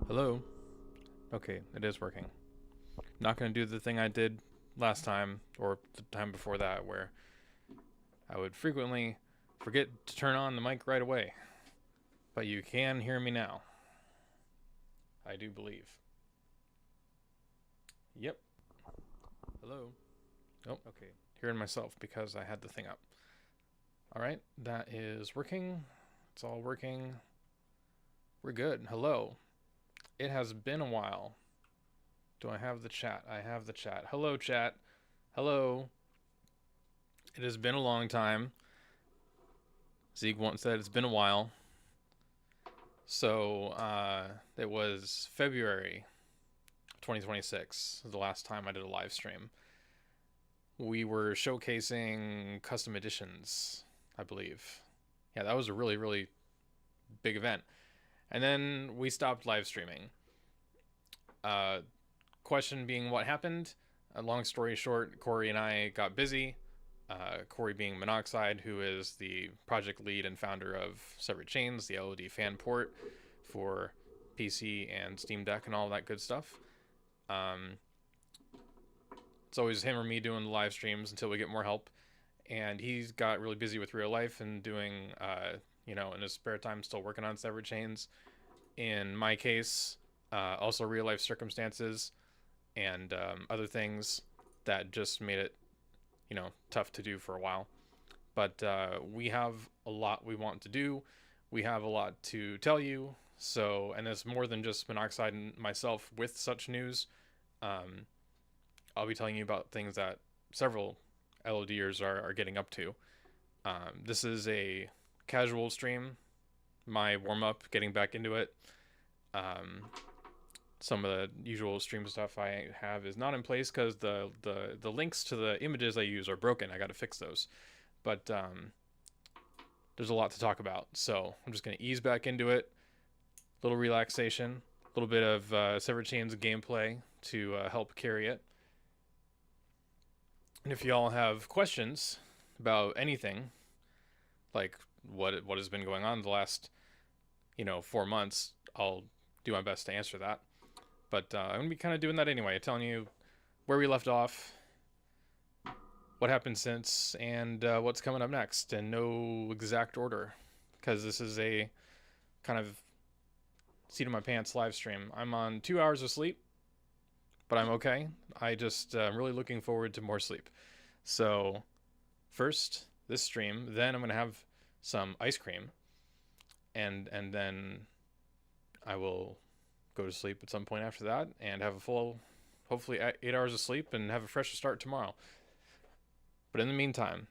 Hello? Okay, it is working. Not going to do the thing I did last time, or the time before that, where I would frequently forget to turn on the mic right away. But you can hear me now. I do believe. Yep. Hello? Oh, okay. Hearing myself because I had the thing up. Alright, that is working. It's all working. We're good. Hello. It has been a while. Do I have the chat? I have the chat. Hello, chat. Hello. It has been a long time. Zeke once said it's been a while. So it was February 2026, the last time I did a live stream. We were showcasing custom editions, I believe. Yeah, that was a really, really big event. And then we stopped live streaming. Question being what happened? Long story short, Corey and I got busy. Corey being Monoxide, who is the project lead and founder of Severed Chains, the LoD fan port for PC and Steam Deck and all that good stuff. It's always him or me doing the live streams until we get more help. And he's got really busy with real life and doing, in his spare time, still working on Severed Chains. In my case, also real life circumstances and other things that just made it, tough to do for a while. But we have a lot we want to do. We have a lot to tell you. So, and it's more than just Monoxide and myself with such news. I'll be telling you about things that several LODers are getting up to. This is a casual stream, my warm-up, getting back into it. Some of the usual stream stuff I have is not in place because the links to the images I use are broken. I got to fix those. But there's a lot to talk about. So I'm just going to ease back into it. Little relaxation. A little bit of Severed Chains gameplay to help carry it. And if y'all have questions about anything, like what has been going on the last, 4 months, I'll do my best to answer that. But I'm going to be kind of doing that anyway, telling you where we left off, what happened since, and what's coming up next, in no exact order, because this is a kind of seat of my pants live stream. I'm on 2 hours of sleep, but I'm okay. I just I'm really looking forward to more sleep. So first this stream, then I'm going to have some ice cream, and then I will go to sleep at some point after that and have a full, hopefully 8 hours of sleep and have a fresh start tomorrow. But in the meantime,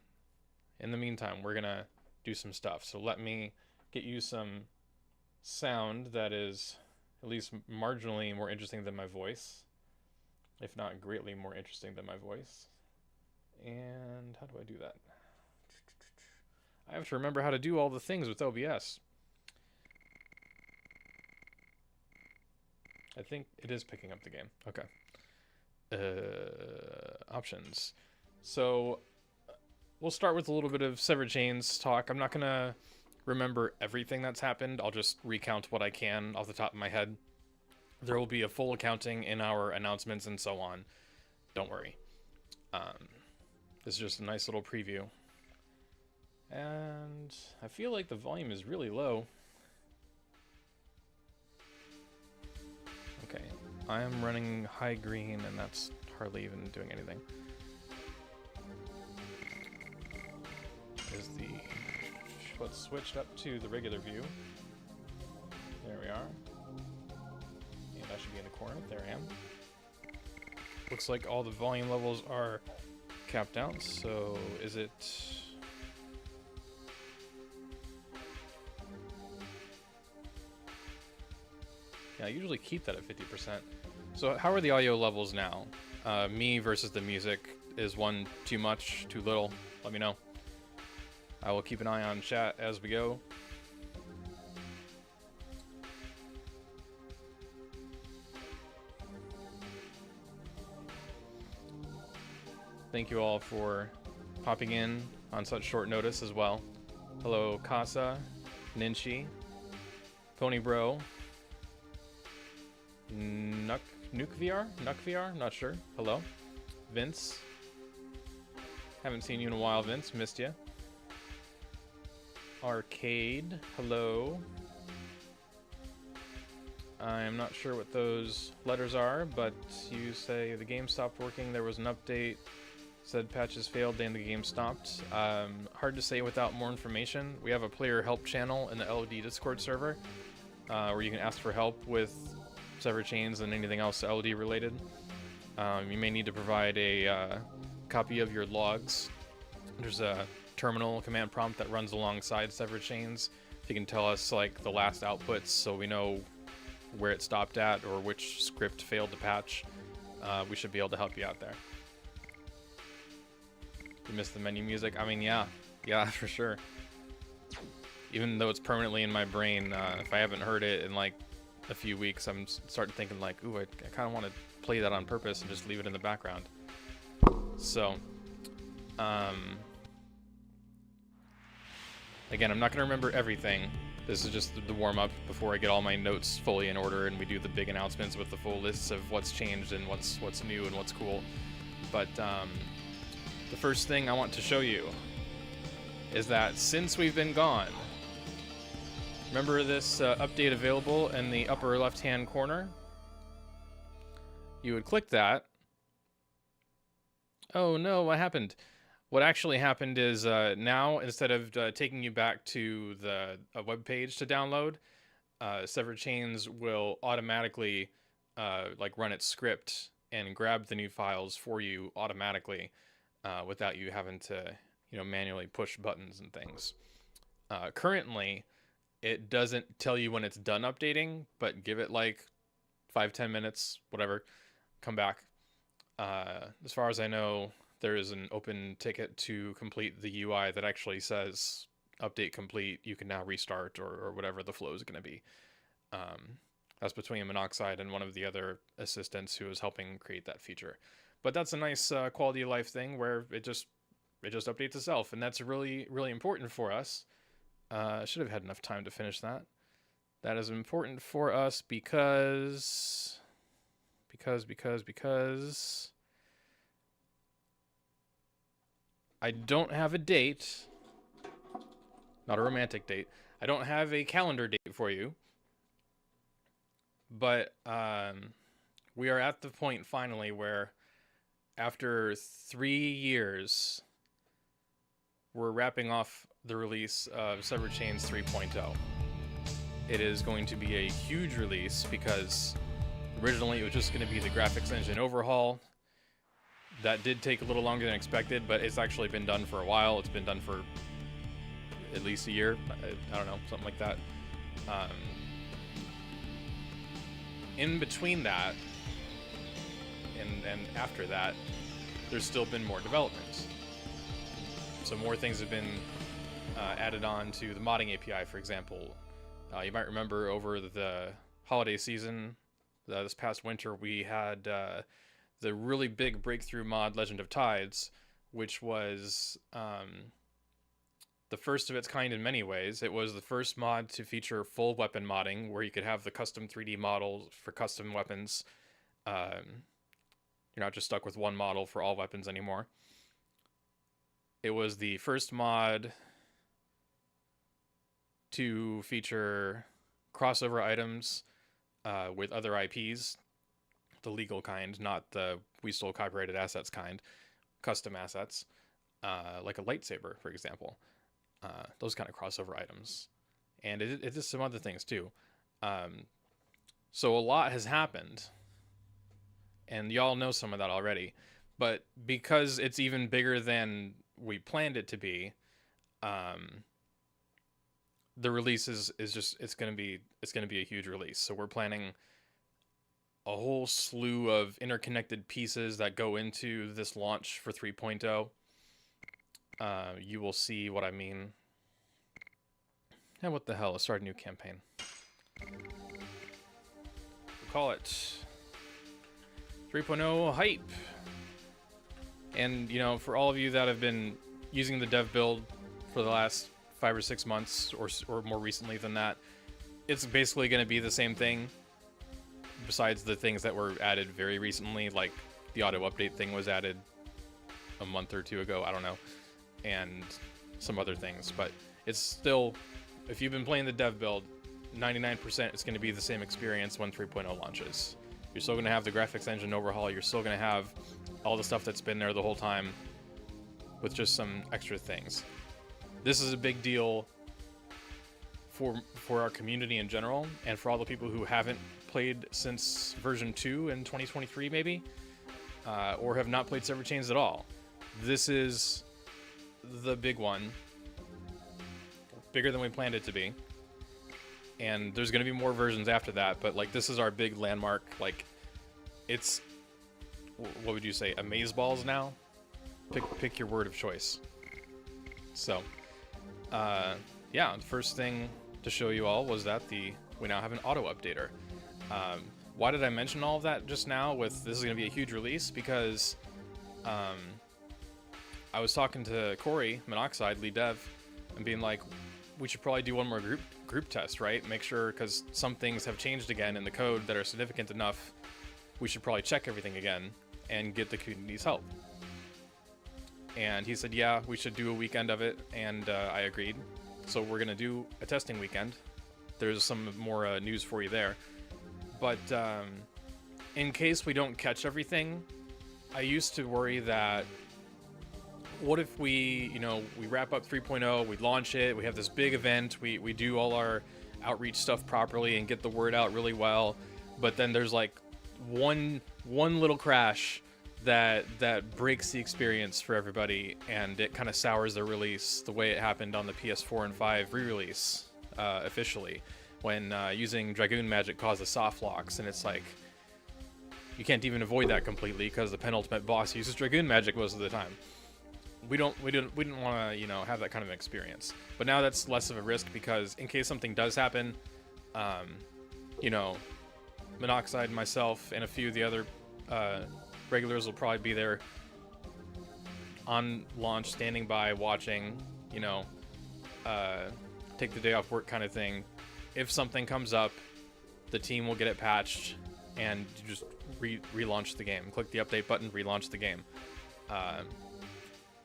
we're going to do some stuff. So let me get you some sound that is at least marginally more interesting than my voice, if not greatly more interesting than my voice. And how do I do that? I have to remember how to do all the things with OBS. I think it is picking up the game. Okay. Options. So we'll start with a little bit of Severed Chains talk. I'm not going to remember everything that's happened. I'll just recount what I can off the top of my head. There will be a full accounting in our announcements and so on. Don't worry. This is just a nice little preview. And I feel like the volume is really low. Okay, I am running high green, and that's hardly even doing anything. Let's switch up to the regular view. There we are. And I should be in the corner. There I am. Looks like all the volume levels are capped out, so is it... Yeah, I usually keep that at 50%. So how are the audio levels now? Me versus the music. Is one too much, too little? Let me know. I will keep an eye on chat as we go. Thank you all for popping in on such short notice as well. Hello, Casa, Ninchi, Pony Bro, Nuke VR? Nuke VR? Not sure. Hello? Vince? Haven't seen you in a while, Vince. Missed you. Arcade. Hello. I'm not sure what those letters are, but you say the game stopped working, there was an update, said patches failed, and the game stopped. Hard to say without more information. We have a player help channel in the LoD Discord server, where you can ask for help with server chains and anything else LoD related. You may need to provide a copy of your logs. There's a terminal command prompt that runs alongside server chains. You can tell us like the last outputs so we know where it stopped at or which script failed to patch. We should be able to help you out there. You missed the menu music? I mean, yeah, for sure. Even though it's permanently in my brain, if I haven't heard it in like a few weeks, I'm starting thinking like, ooh, I kind of want to play that on purpose and just leave it in the background. So, again, I'm not going to remember everything. This is just the warm-up before I get all my notes fully in order and we do the big announcements with the full lists of what's changed and what's new and what's cool. But the first thing I want to show you is that since we've been gone, remember this update available in the upper left-hand corner? You would click that. Oh no, what happened? What actually happened is now, instead of taking you back to the web page to download, Severed Chains will automatically like run its script and grab the new files for you automatically without you having to, you know, manually push buttons and things. Currently, it doesn't tell you when it's done updating, but give it like 5-10 minutes, whatever, come back. As far as I know, there is an open ticket to complete the UI that actually says update complete, you can now restart, or whatever the flow is going to be. That's between Monoxide and one of the other assistants who is helping create that feature. But that's a nice quality of life thing where it just updates itself, and that's really, really important for us. I should have had enough time to finish that. That is important for us because I don't have a date, not a romantic date. I don't have a calendar date for you, but we are at the point finally where after 3 years, we're wrapping off the release of Severed Chains 3.0. It is going to be a huge release because originally it was just going to be the graphics engine overhaul. That did take a little longer than expected, but it's actually been done for a while. It's been done for at least a year. I don't know, something like that. In between that and after that, there's still been more developments. So more things have been added on to the modding API, for example. You might remember over the holiday season, this past winter, we had the really big breakthrough mod Legend of Tides, which was the first of its kind in many ways. It was the first mod to feature full weapon modding, where you could have the custom 3D models for custom weapons. You're not just stuck with one model for all weapons anymore. It was the first mod to feature crossover items with other IPs, the legal kind, not the we stole copyrighted assets kind, custom assets, like a lightsaber, for example. Those kind of crossover items. And it does some other things too. So a lot has happened, and y'all know some of that already. But because it's even bigger than we planned it to be, the release is just it's gonna be a huge release. So we're planning a whole slew of interconnected pieces that go into this launch for 3.0. You will see what I mean. And what the hell? Let's start a new campaign. We'll call it 3.0 Hype. And, you know, for all of you that have been using the dev build for the last 5 or 6 months, or more recently than that, it's basically going to be the same thing. besides the things that were added very recently, like the auto update thing was added a month or two ago, I don't know, and some other things. But it's still, if you've been playing the dev build, 99% it's going to be the same experience when 3.0 launches. You're still going to have the graphics engine overhaul. You're still going to have all the stuff that's been there the whole time with just some extra things. This is a big deal for our community in general, and for all the people who haven't played since version 2 in 2023 maybe, or have not played Server Chains at all. This is the big one, bigger than we planned it to be, and there's going to be more versions after that, but like this is our big landmark. Like, it's, what would you say, amazeballs now? Pick your word of choice. So yeah, the first thing to show you all was that we now have an auto updater. Why did I mention all of that just now with this is going to be a huge release? Because I was talking to Corey, Monoxide, lead dev, and being like, we should probably do one more group test, right? Make sure, because some things have changed again in the code that are significant enough, we should probably check everything again and get the community's help. And he said, yeah, we should do a weekend of it, and I agreed. So we're going to do a testing weekend. There's some more news for you there. But in case we don't catch everything, I used to worry that, what if we, you know, we wrap up 3.0, we launch it, we have this big event, we do all our outreach stuff properly and get the word out really well, but then there's like one little crash that breaks the experience for everybody, and it kind of sours the release the way it happened on the PS4 and 5 re-release officially, when using Dragoon magic caused the soft locks, and it's like you can't even avoid that completely because the penultimate boss uses Dragoon magic most of the time. We didn't want to, you know, have that kind of experience. But now that's less of a risk, because in case something does happen, you know, Monoxide, myself, and a few of the other regulars will probably be there on launch, standing by, watching, you know, take the day off work kind of thing. If something comes up, the team will get it patched, and you just relaunch the game. Click the update button, relaunch the game.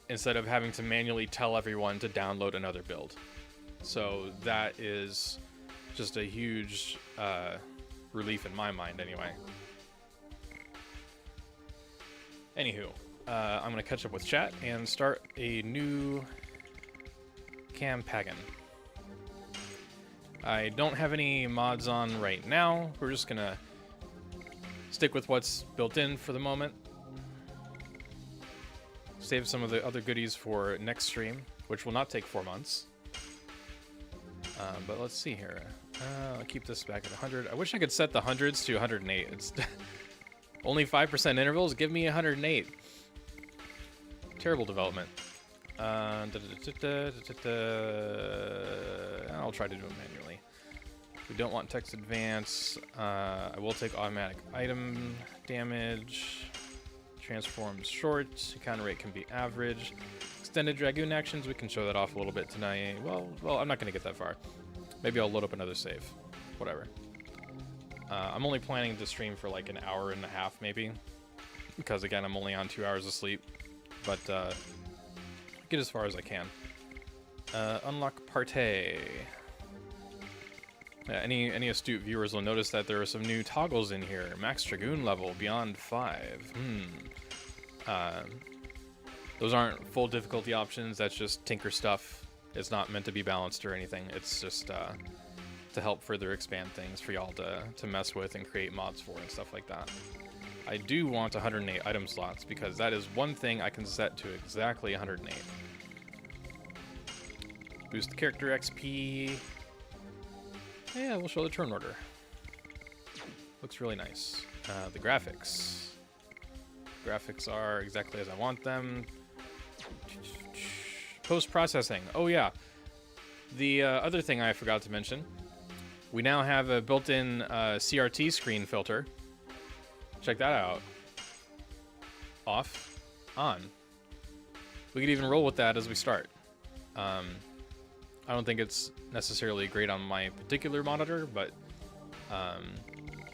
Instead of having to manually tell everyone to download another build. So that is just a huge relief in my mind anyway. Anywho, I'm going to catch up with chat and start a new campaign. I don't have any mods on right now. We're just going to stick with what's built in for the moment. Save some of the other goodies for next stream, which will not take 4 months. But let's see here. I'll keep this back at 100. I wish I could set the hundreds to 108. It's only 5% intervals. Give me 108. Terrible development. I'll try to do it manually. We don't want text advance. I will take automatic item damage. Transforms short. Counter rate can be average. Extended Dragoon actions, we can show that off a little bit tonight. Well, I'm not going to get that far. Maybe I'll load up another save. Whatever. I'm only planning to stream for like an hour and a half, maybe. Because, again, I'm only on 2 hours of sleep. But, get as far as I can. Unlock Partay. Yeah, any astute viewers will notice that there are some new toggles in here. Max Dragoon level, beyond 5. Those aren't full difficulty options, that's just tinker stuff. It's not meant to be balanced or anything. It's just to help further expand things for y'all to mess with and create mods for and stuff like that. I do want 108 item slots, because that is one thing I can set to exactly 108. Boost the character XP. Yeah, we'll show the turn order. Looks really nice. The graphics. Graphics are exactly as I want them. Post-processing. Oh yeah. The other thing I forgot to mention. We now have a built-in CRT screen filter. Check that out. Off. On. We could even roll with that as we start. I don't think it's necessarily great on my particular monitor, but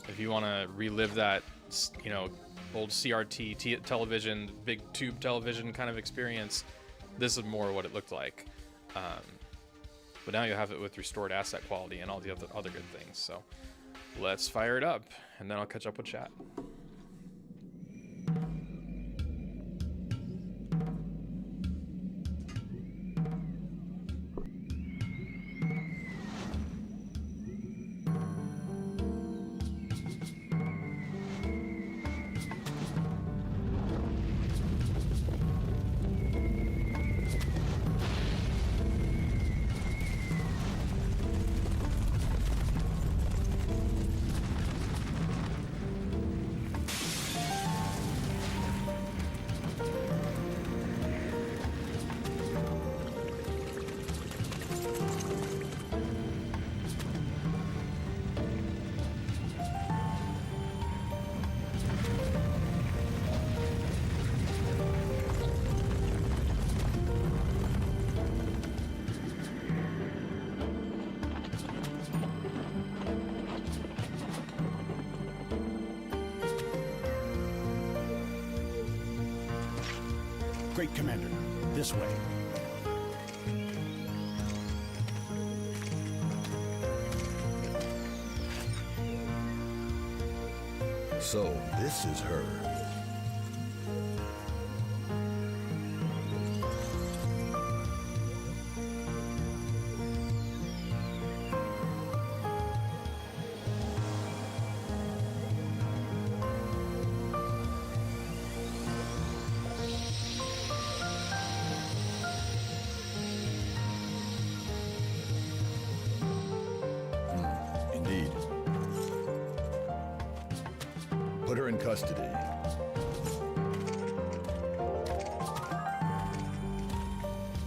If you want to relive that, you know, old CRT television, big tube television kind of experience, this is more what it looked like. But now you have it with restored asset quality and all the other good things. So let's fire it up, and then I'll catch up with chat. Great Commander, this way. So, this is her. Indeed. Put her in custody.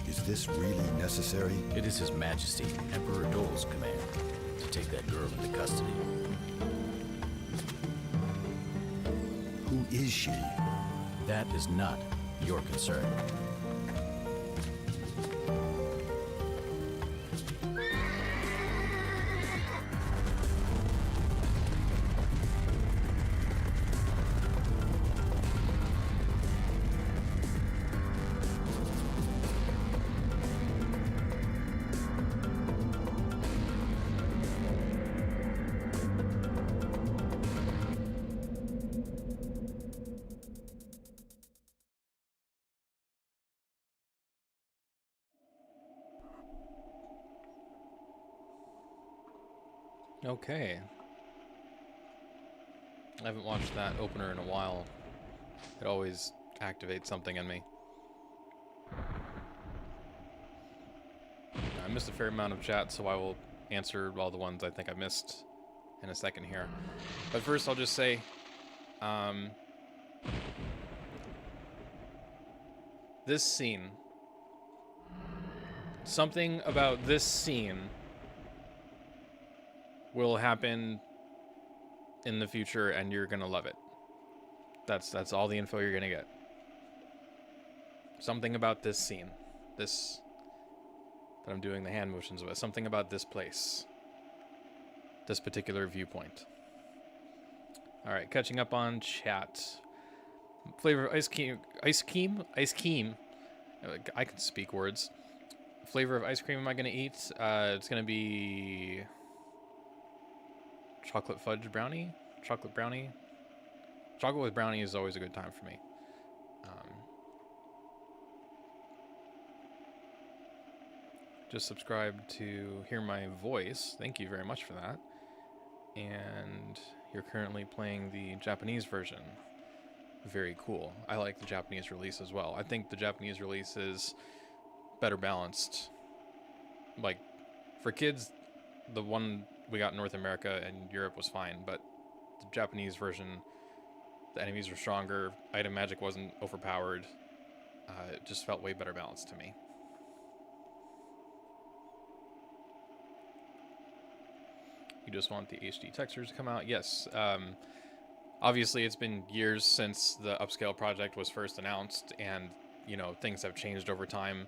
Is this really necessary? It is His Majesty, Emperor Dole's command to take that girl into custody. Who is she? That is not your concern. Okay. I haven't watched that opener in a while. It always activates something in me. I missed a fair amount of chat, so I will answer all the ones I think I missed in a second here. But first, I'll just say, this scene, something about this scene will happen in the future, and you're gonna love it. That's all the info you're gonna get. Something about this scene, this that I'm doing the hand motions with, something about this place, this particular viewpoint. All right, catching up on chat. Flavor of ice cream. I can speak words. Flavor of ice cream am I gonna eat? It's gonna be chocolate fudge brownie? Chocolate brownie? Chocolate with brownie is always a good time for me. Just subscribe to hear my voice. Thank you very much for that. And you're currently playing the Japanese version. Very cool. I like the Japanese release as well. I think the Japanese release is better balanced. Like, for kids, the one we got in North America and Europe was fine, but the Japanese version, the enemies were stronger, item magic wasn't overpowered. It just felt way better balanced to me. You just want the HD textures to come out? Yes. Obviously, it's been years since the upscale project was first announced, and, you know, things have changed over time.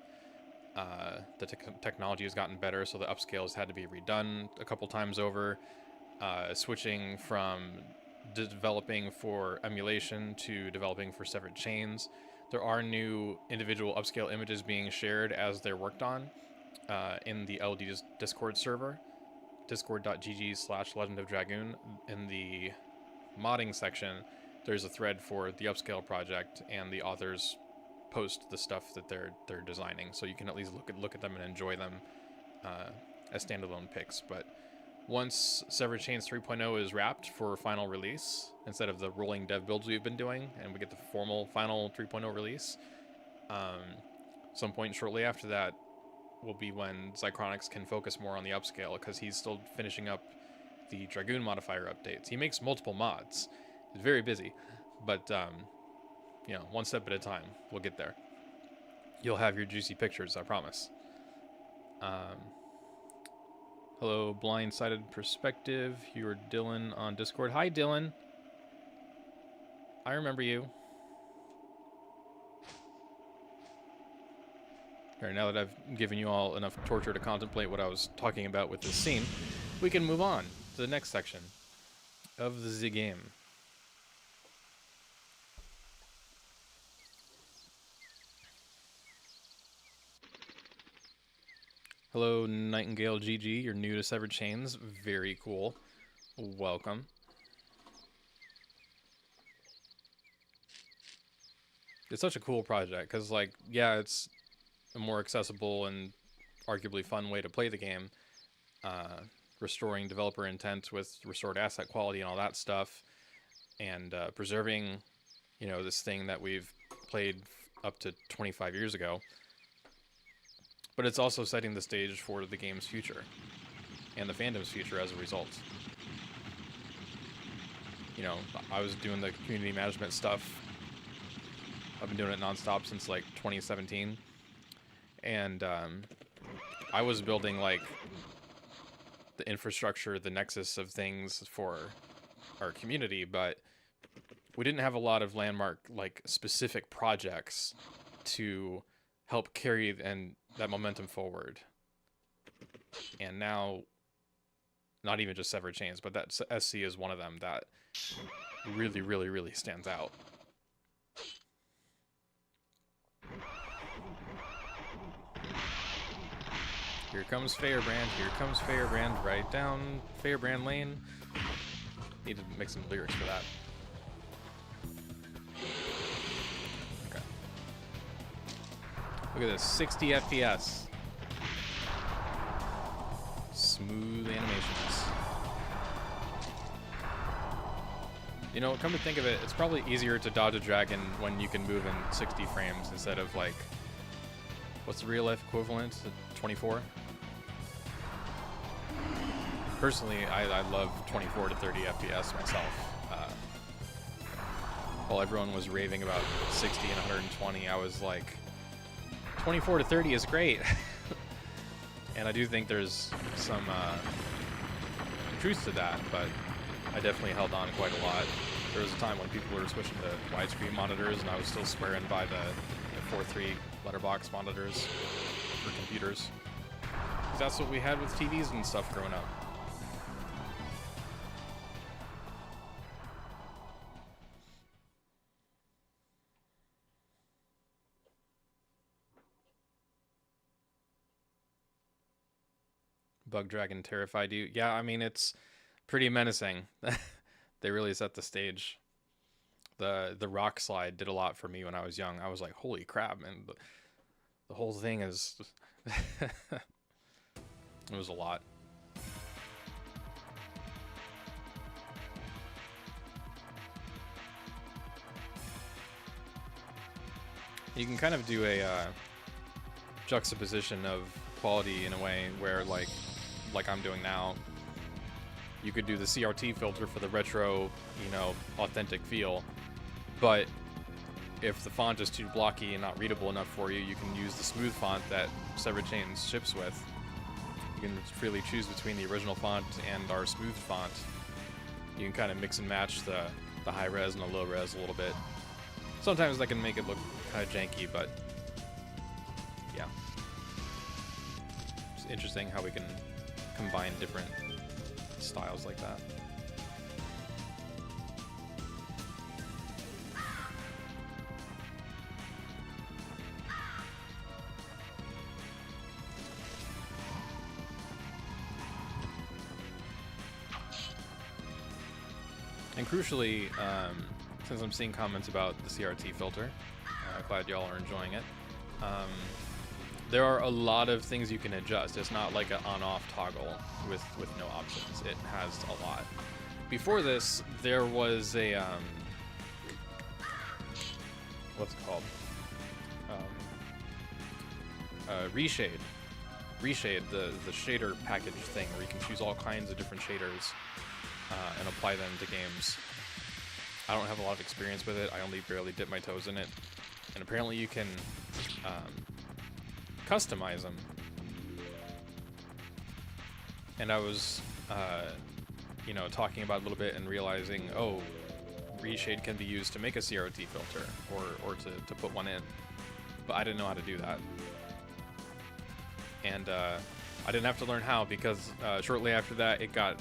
The technology has gotten better, so the upscales had to be redone a couple times over. switching from developing for emulation to developing for severed chains. There are new individual upscale images being shared as they're worked on in the LoD Discord server, discord.gg/Legend of Dragoon. In the modding section, there's a thread for the upscale project, and the authors post the stuff that they're designing, so you can at least look at them and enjoy them as standalone pics. But once Severed Chains 3.0 is wrapped for final release, instead of the rolling dev builds we've been doing, and we get the formal final 3.0 release, some point shortly after that will be when Zychronics can focus more on the upscale, because he's still finishing up the Dragoon modifier updates. He makes multiple mods. He's very busy, but you know, one step at a time. We'll get there. You'll have your juicy pictures, I promise. Hello, Blindsided Perspective. You're Dylan on Discord. Hi, Dylan. I remember you. Alright, now that I've given you all enough torture to contemplate what I was talking about with this scene, we can move on to the next section of the game. Hello, Nightingale GG. You're new to Severed Chains. Very cool. Welcome. It's such a cool project because, like, yeah, it's a more accessible and arguably fun way to play the game. Restoring developer intent with restored asset quality and all that stuff, and preserving, you know, this thing that we've played up to 25 years ago. But it's also setting the stage for the game's future and the fandom's future as a result. You know, I was doing the community management stuff. I've been doing it nonstop since like 2017. And I was building like the infrastructure, the nexus of things for our community, but we didn't have a lot of landmark, like, specific projects to help carry that momentum forward. And now, not even just Severed Chains, but that SC is one of them that really, really, really stands out. Here comes Fairbrand, here comes Fairbrand, right down Fairbrand Lane. Need to make some lyrics for that. Okay. Look at this, 60 FPS. Smooth animations. You know, come to think of it, it's probably easier to dodge a dragon when you can move in 60 frames instead of, like, what's the real life equivalent? 24? Personally, I love 24 to 30 FPS myself. While everyone was raving about 60 and 120, I was like, 24 to 30 is great. And I do think there's some truth to that, but I definitely held on quite a lot. There was a time when people were switching to widescreen monitors, and I was still swearing by the 4.3 letterbox monitors for computers. 'Cause that's what we had with TVs and stuff growing up. Bug Dragon terrified you? Yeah, I mean, it's pretty menacing. They really set the stage. The rock slide did a lot for me when I was young. I was like, holy crap, man. The whole thing is... It was a lot. You can kind of do a juxtaposition of quality in a way where, like I'm doing now, you could do the CRT filter for the retro, you know, authentic feel, but if the font is too blocky and not readable enough for you, you can use the smooth font that Severed Chains ships with. You can freely choose between the original font and our smooth font. You can kind of mix and match the high res and the low res a little bit. Sometimes that can make it look kind of janky, but yeah. It's interesting how we can combine different styles like that. And crucially, since I'm seeing comments about the CRT filter, glad y'all are enjoying it. There are a lot of things you can adjust. It's not like an on-off toggle with no options. It has a lot. Before this, there was a what's it called? Reshade. Reshade, the shader package thing where you can choose all kinds of different shaders and apply them to games. I don't have a lot of experience with it. I only barely dip my toes in it. And apparently you can customize them. And I was, you know, talking about it a little bit and realizing, oh, reshade can be used to make a CRT filter or to put one in. But I didn't know how to do that. And I didn't have to learn how because shortly after that it got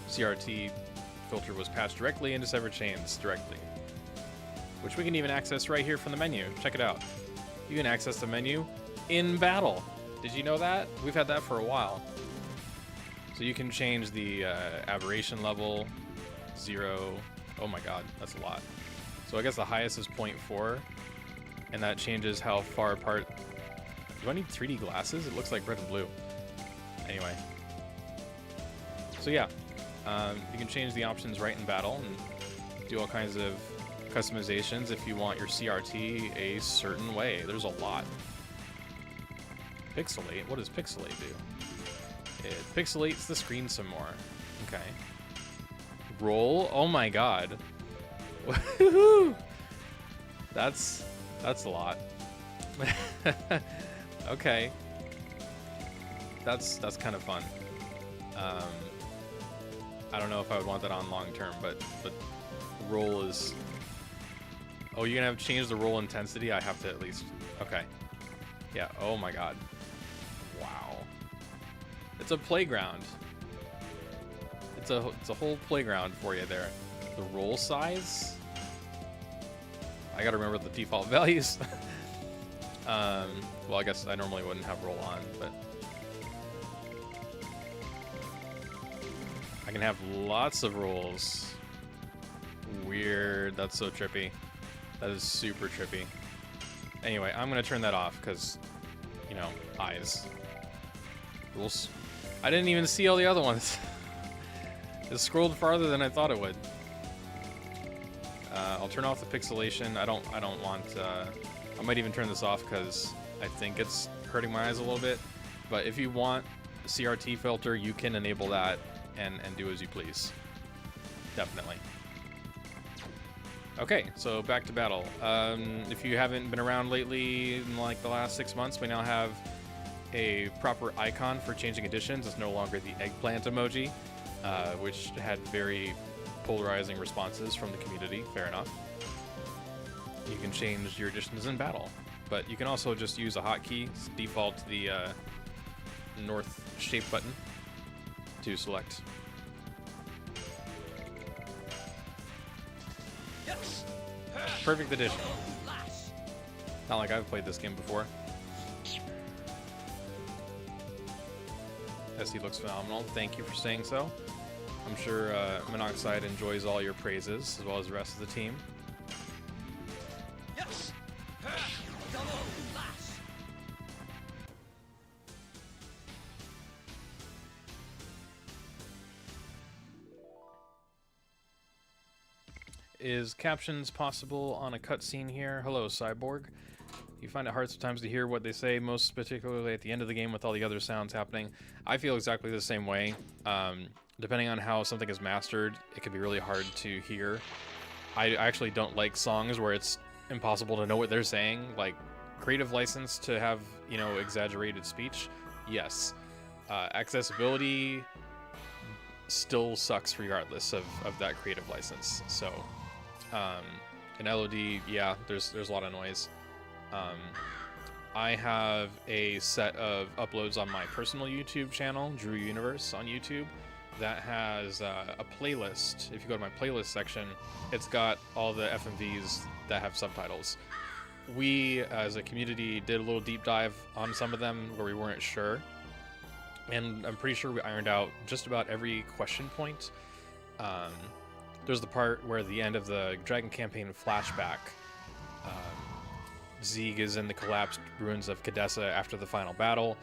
CRT filter was passed directly into Severed Chains directly, which we can even access right here from the menu. Check it out. You can access the menu in battle. Did you know that? We've had that for a while. So you can change the aberration level, 0. Oh my god, that's a lot. So I guess the highest is 0.4, and that changes how far apart. Do I need 3D glasses? It looks like red and blue. Anyway. So yeah, you can change the options right in battle and do all kinds of customizations if you want your CRT a certain way. There's a lot. Pixelate? What does pixelate do? It pixelates the screen some more. Okay. Roll? Oh my god. Woohoo! That's a lot. Okay. That's kind of fun. I don't know if I would want that on long term, but roll is. Oh, you're gonna have to change the roll intensity. I have to at least. Okay. Yeah. Oh my god. Wow. It's a playground. It's a whole playground for you there. The roll size. I gotta remember the default values. Well, I guess I normally wouldn't have roll on, but I can have lots of rolls. Weird. That's so trippy. That is super trippy. Anyway, I'm gonna turn that off because, you know, eyes. Rules. I didn't even see all the other ones. It scrolled farther than I thought it would. I'll turn off the pixelation. I don't want. I might even turn this off because I think it's hurting my eyes a little bit. But if you want a CRT filter, you can enable that and do as you please. Definitely. Okay, so back to battle. If you haven't been around lately, in like the last 6 months, we now have a proper icon for changing editions. It's no longer the eggplant emoji, which had very polarizing responses from the community. Fair enough. You can change your editions in battle, but you can also just use a hotkey, default the north shape button to select. Perfect edition. Not like I've played this game before. SE looks phenomenal. Thank you for saying so. I'm sure Monoxide enjoys all your praises, as well as the rest of the team. Is captions possible on a cutscene here? Hello, Cyborg. You find it hard sometimes to hear what they say, most particularly at the end of the game with all the other sounds happening. I feel exactly the same way. Depending on how something is mastered, it can be really hard to hear. I actually don't like songs where it's impossible to know what they're saying. Like, creative license to have, you know, exaggerated speech, yes. Accessibility still sucks regardless of that creative license. So, in LoD, yeah, there's a lot of noise. I have a set of uploads on my personal YouTube channel, Drew Universe on YouTube, that has a playlist. If you go to my playlist section, it's got all the FMVs that have subtitles. We, as a community, did a little deep dive on some of them where we weren't sure, and I'm pretty sure we ironed out just about every question point. There's the part where the end of the Dragon campaign flashback, Zieg is in the collapsed ruins of Cadessa after the final battle.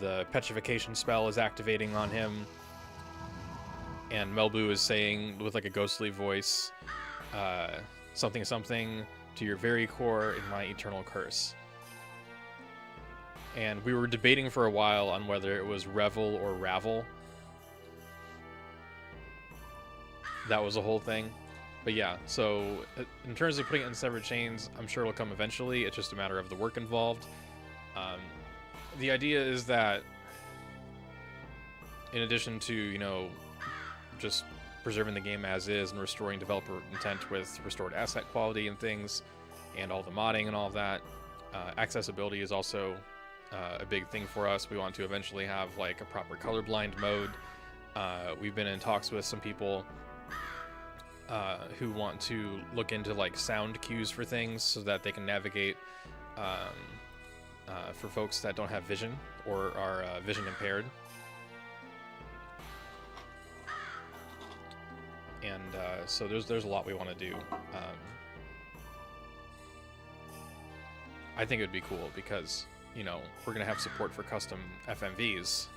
The petrification spell is activating on him, and Melbu is saying with like a ghostly voice, something something to your very core in my eternal curse. And we were debating for a while on whether it was Revel or Ravel. That was the whole thing. But yeah, so in terms of putting it in Severed Chains, I'm sure it'll come eventually. It's just a matter of the work involved. The idea is that in addition to, you know, just preserving the game as is and restoring developer intent with restored asset quality and things, and all the modding and all of that, accessibility is also a big thing for us. We want to eventually have like a proper colorblind mode. We've been in talks with some people who want to look into like sound cues for things so that they can navigate for folks that don't have vision or are vision impaired. And so there's a lot we want to do. I think it would be cool because, you know, we're going to have support for custom FMVs.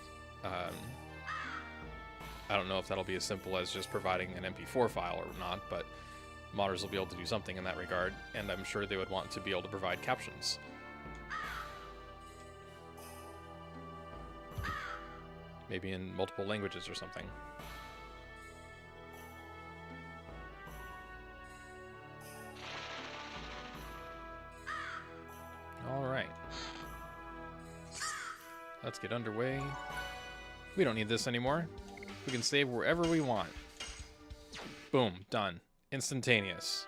I don't know if that'll be as simple as just providing an MP4 file or not, but modders will be able to do something in that regard, and I'm sure they would want to be able to provide captions. Maybe in multiple languages or something. Alright. Let's get underway. We don't need this anymore. We can save wherever we want. Boom, done. Instantaneous.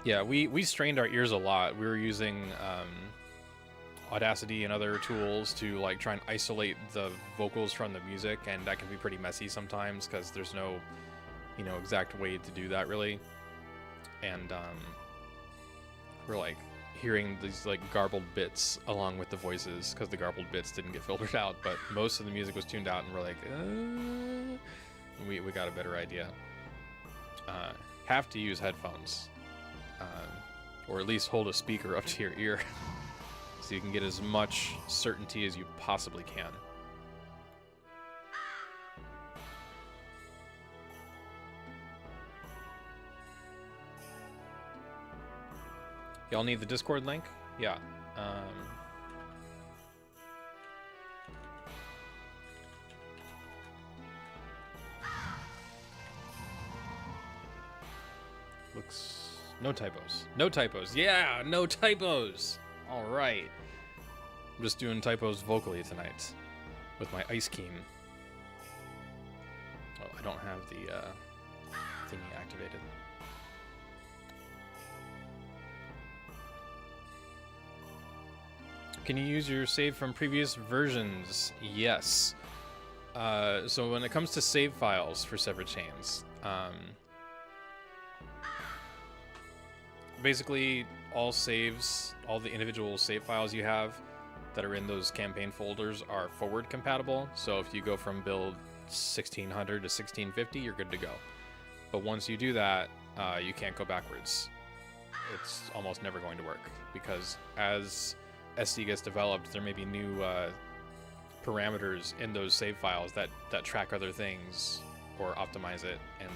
Yeah, we strained our ears a lot. We were using Audacity and other tools to like try and isolate the vocals from the music, and that can be pretty messy sometimes because there's no, you know, exact way to do that really. And we're like hearing these like garbled bits along with the voices because the garbled bits didn't get filtered out, but most of the music was tuned out, and we're like, we got a better idea. Have to use headphones, or at least hold a speaker up to your ear so you can get as much certainty as you possibly can. Y'all need the Discord link? Yeah. Looks... no typos. No typos. Yeah, no typos. All right. I'm just doing typos vocally tonight with my Ice Keen. Oh, I don't have the thingy activated. Can you use your save from previous versions? Yes. So when it comes to save files for Severed Chains, basically all saves, all the individual save files you have that are in those campaign folders are forward compatible. So if you go from build 1600 to 1650, you're good to go. But once you do that, you can't go backwards. It's almost never going to work because as SC gets developed, there may be new parameters in those save files that track other things or optimize it, and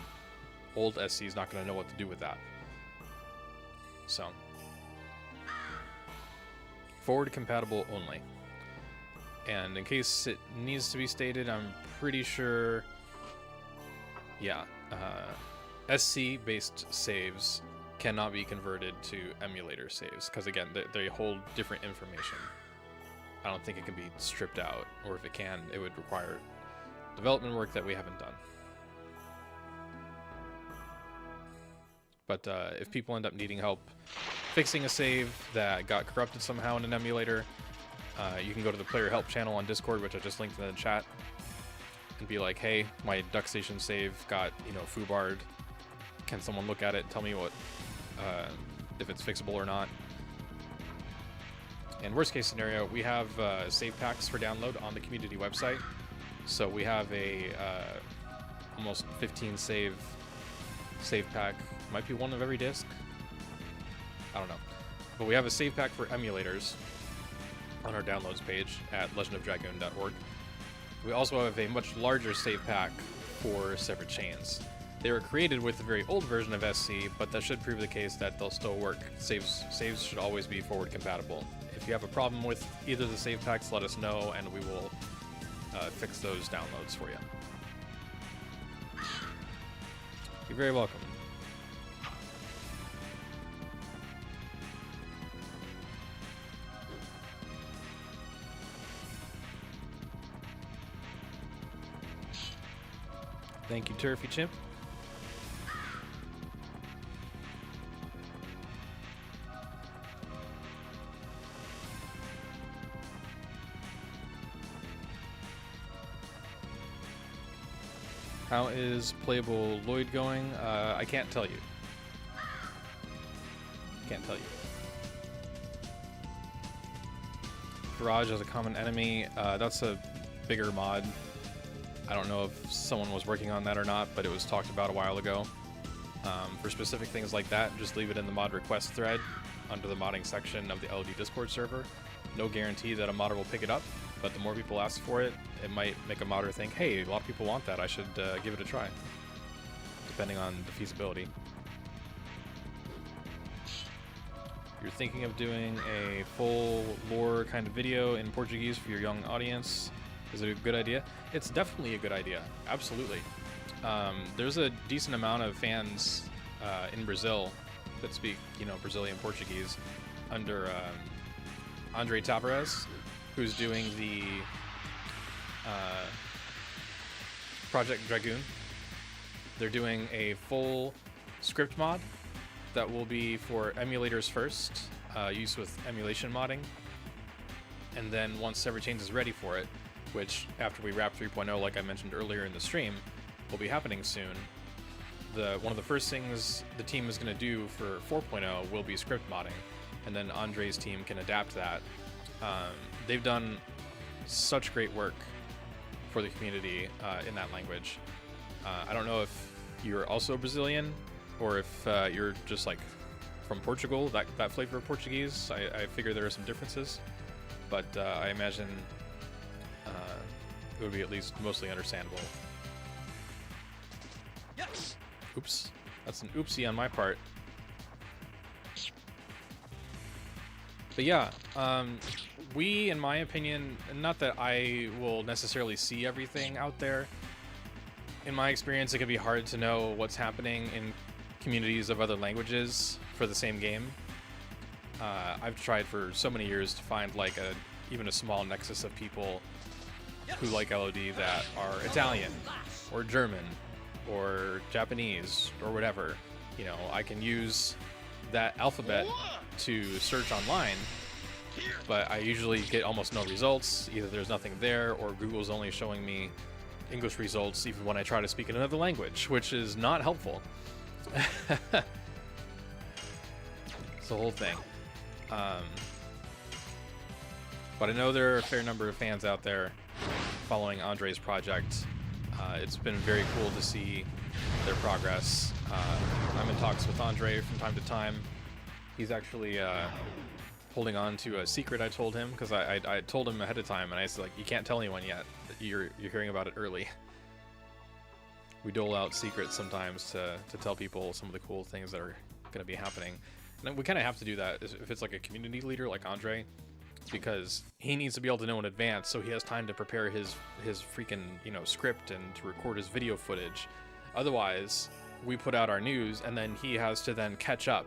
old SC is not going to know what to do with that. So, forward compatible only. And in case it needs to be stated, I'm pretty sure, yeah, SC based saves cannot be converted to emulator saves because again they hold different information. I don't think it can be stripped out, or if it can, it would require development work that we haven't done. But if people end up needing help fixing a save that got corrupted somehow in an emulator, you can go to the player help channel on Discord, which I just linked in the chat, and be like, hey, my Duck Station save got, foobarred. Can someone look at it and tell me what, if it's fixable or not? And worst case scenario, we have save packs for download on the community website. So we have a almost 15 save pack. Might be one of every disc. I don't know. But we have a save pack for emulators on our downloads page at legendofdragoon.org. We also have a much larger save pack for Severed Chains. They were created with a very old version of SC, but that should prove the case that they'll still work. Saves should always be forward compatible. If you have a problem with either of the save packs, let us know, and we will fix those downloads for you. You're very welcome. Thank you, Turfy Chimp. How is playable LoD going? I can't tell you. Can't tell you. Garage as a common enemy. That's a bigger mod. I don't know if someone was working on that or not, but it was talked about a while ago. For specific things like that, just leave it in the mod request thread under the modding section of the LoD Discord server. No guarantee that a modder will pick it up, but the more people ask for it, it might make a modder think, hey, a lot of people want that, I should give it a try, depending on the feasibility. If you're thinking of doing a full lore kind of video in Portuguese for your young audience, is it a good idea? It's definitely a good idea. Absolutely. There's a decent amount of fans in Brazil that speak, Brazilian Portuguese under Andre Tavares, who's doing the Project Dragoon. They're doing a full script mod that will be for emulators first, used with emulation modding. And then once Severed Chains is ready for it, which after we wrap 3.0, like I mentioned earlier in the stream, will be happening soon. One of the first things the team is going to do for 4.0 will be script modding, and then Andre's team can adapt that. They've done such great work for the community in that language. I don't know if you're also Brazilian, or if you're just like from Portugal, that flavor of Portuguese. I figure there are some differences, but I imagine it would be at least mostly understandable. Yes. Oops. That's an oopsie on my part. But yeah, we, in my opinion, not that I will necessarily see everything out there. In my experience, it can be hard to know what's happening in communities of other languages for the same game. I've tried for so many years to find like even a small nexus of people who like LoD that are Italian or German or Japanese or whatever. I can use that alphabet to search online, but I usually get almost no results. Either there's nothing there, or Google's only showing me English results even when I try to speak in another language, which is not helpful. It's the whole thing. But I know there are a fair number of fans out there following Andre's project. It's been very cool to see their progress. I'm in talks with Andre from time to time. He's actually holding on to a secret I told him, because I told him ahead of time, and I said, like, you can't tell anyone yet. You're hearing about it early. We dole out secrets sometimes to tell people some of the cool things that are going to be happening. And we kind of have to do that if it's like a community leader like Andre, because he needs to be able to know in advance so he has time to prepare his freaking script and to record his video footage. Otherwise, we put out our news and then he has to then catch up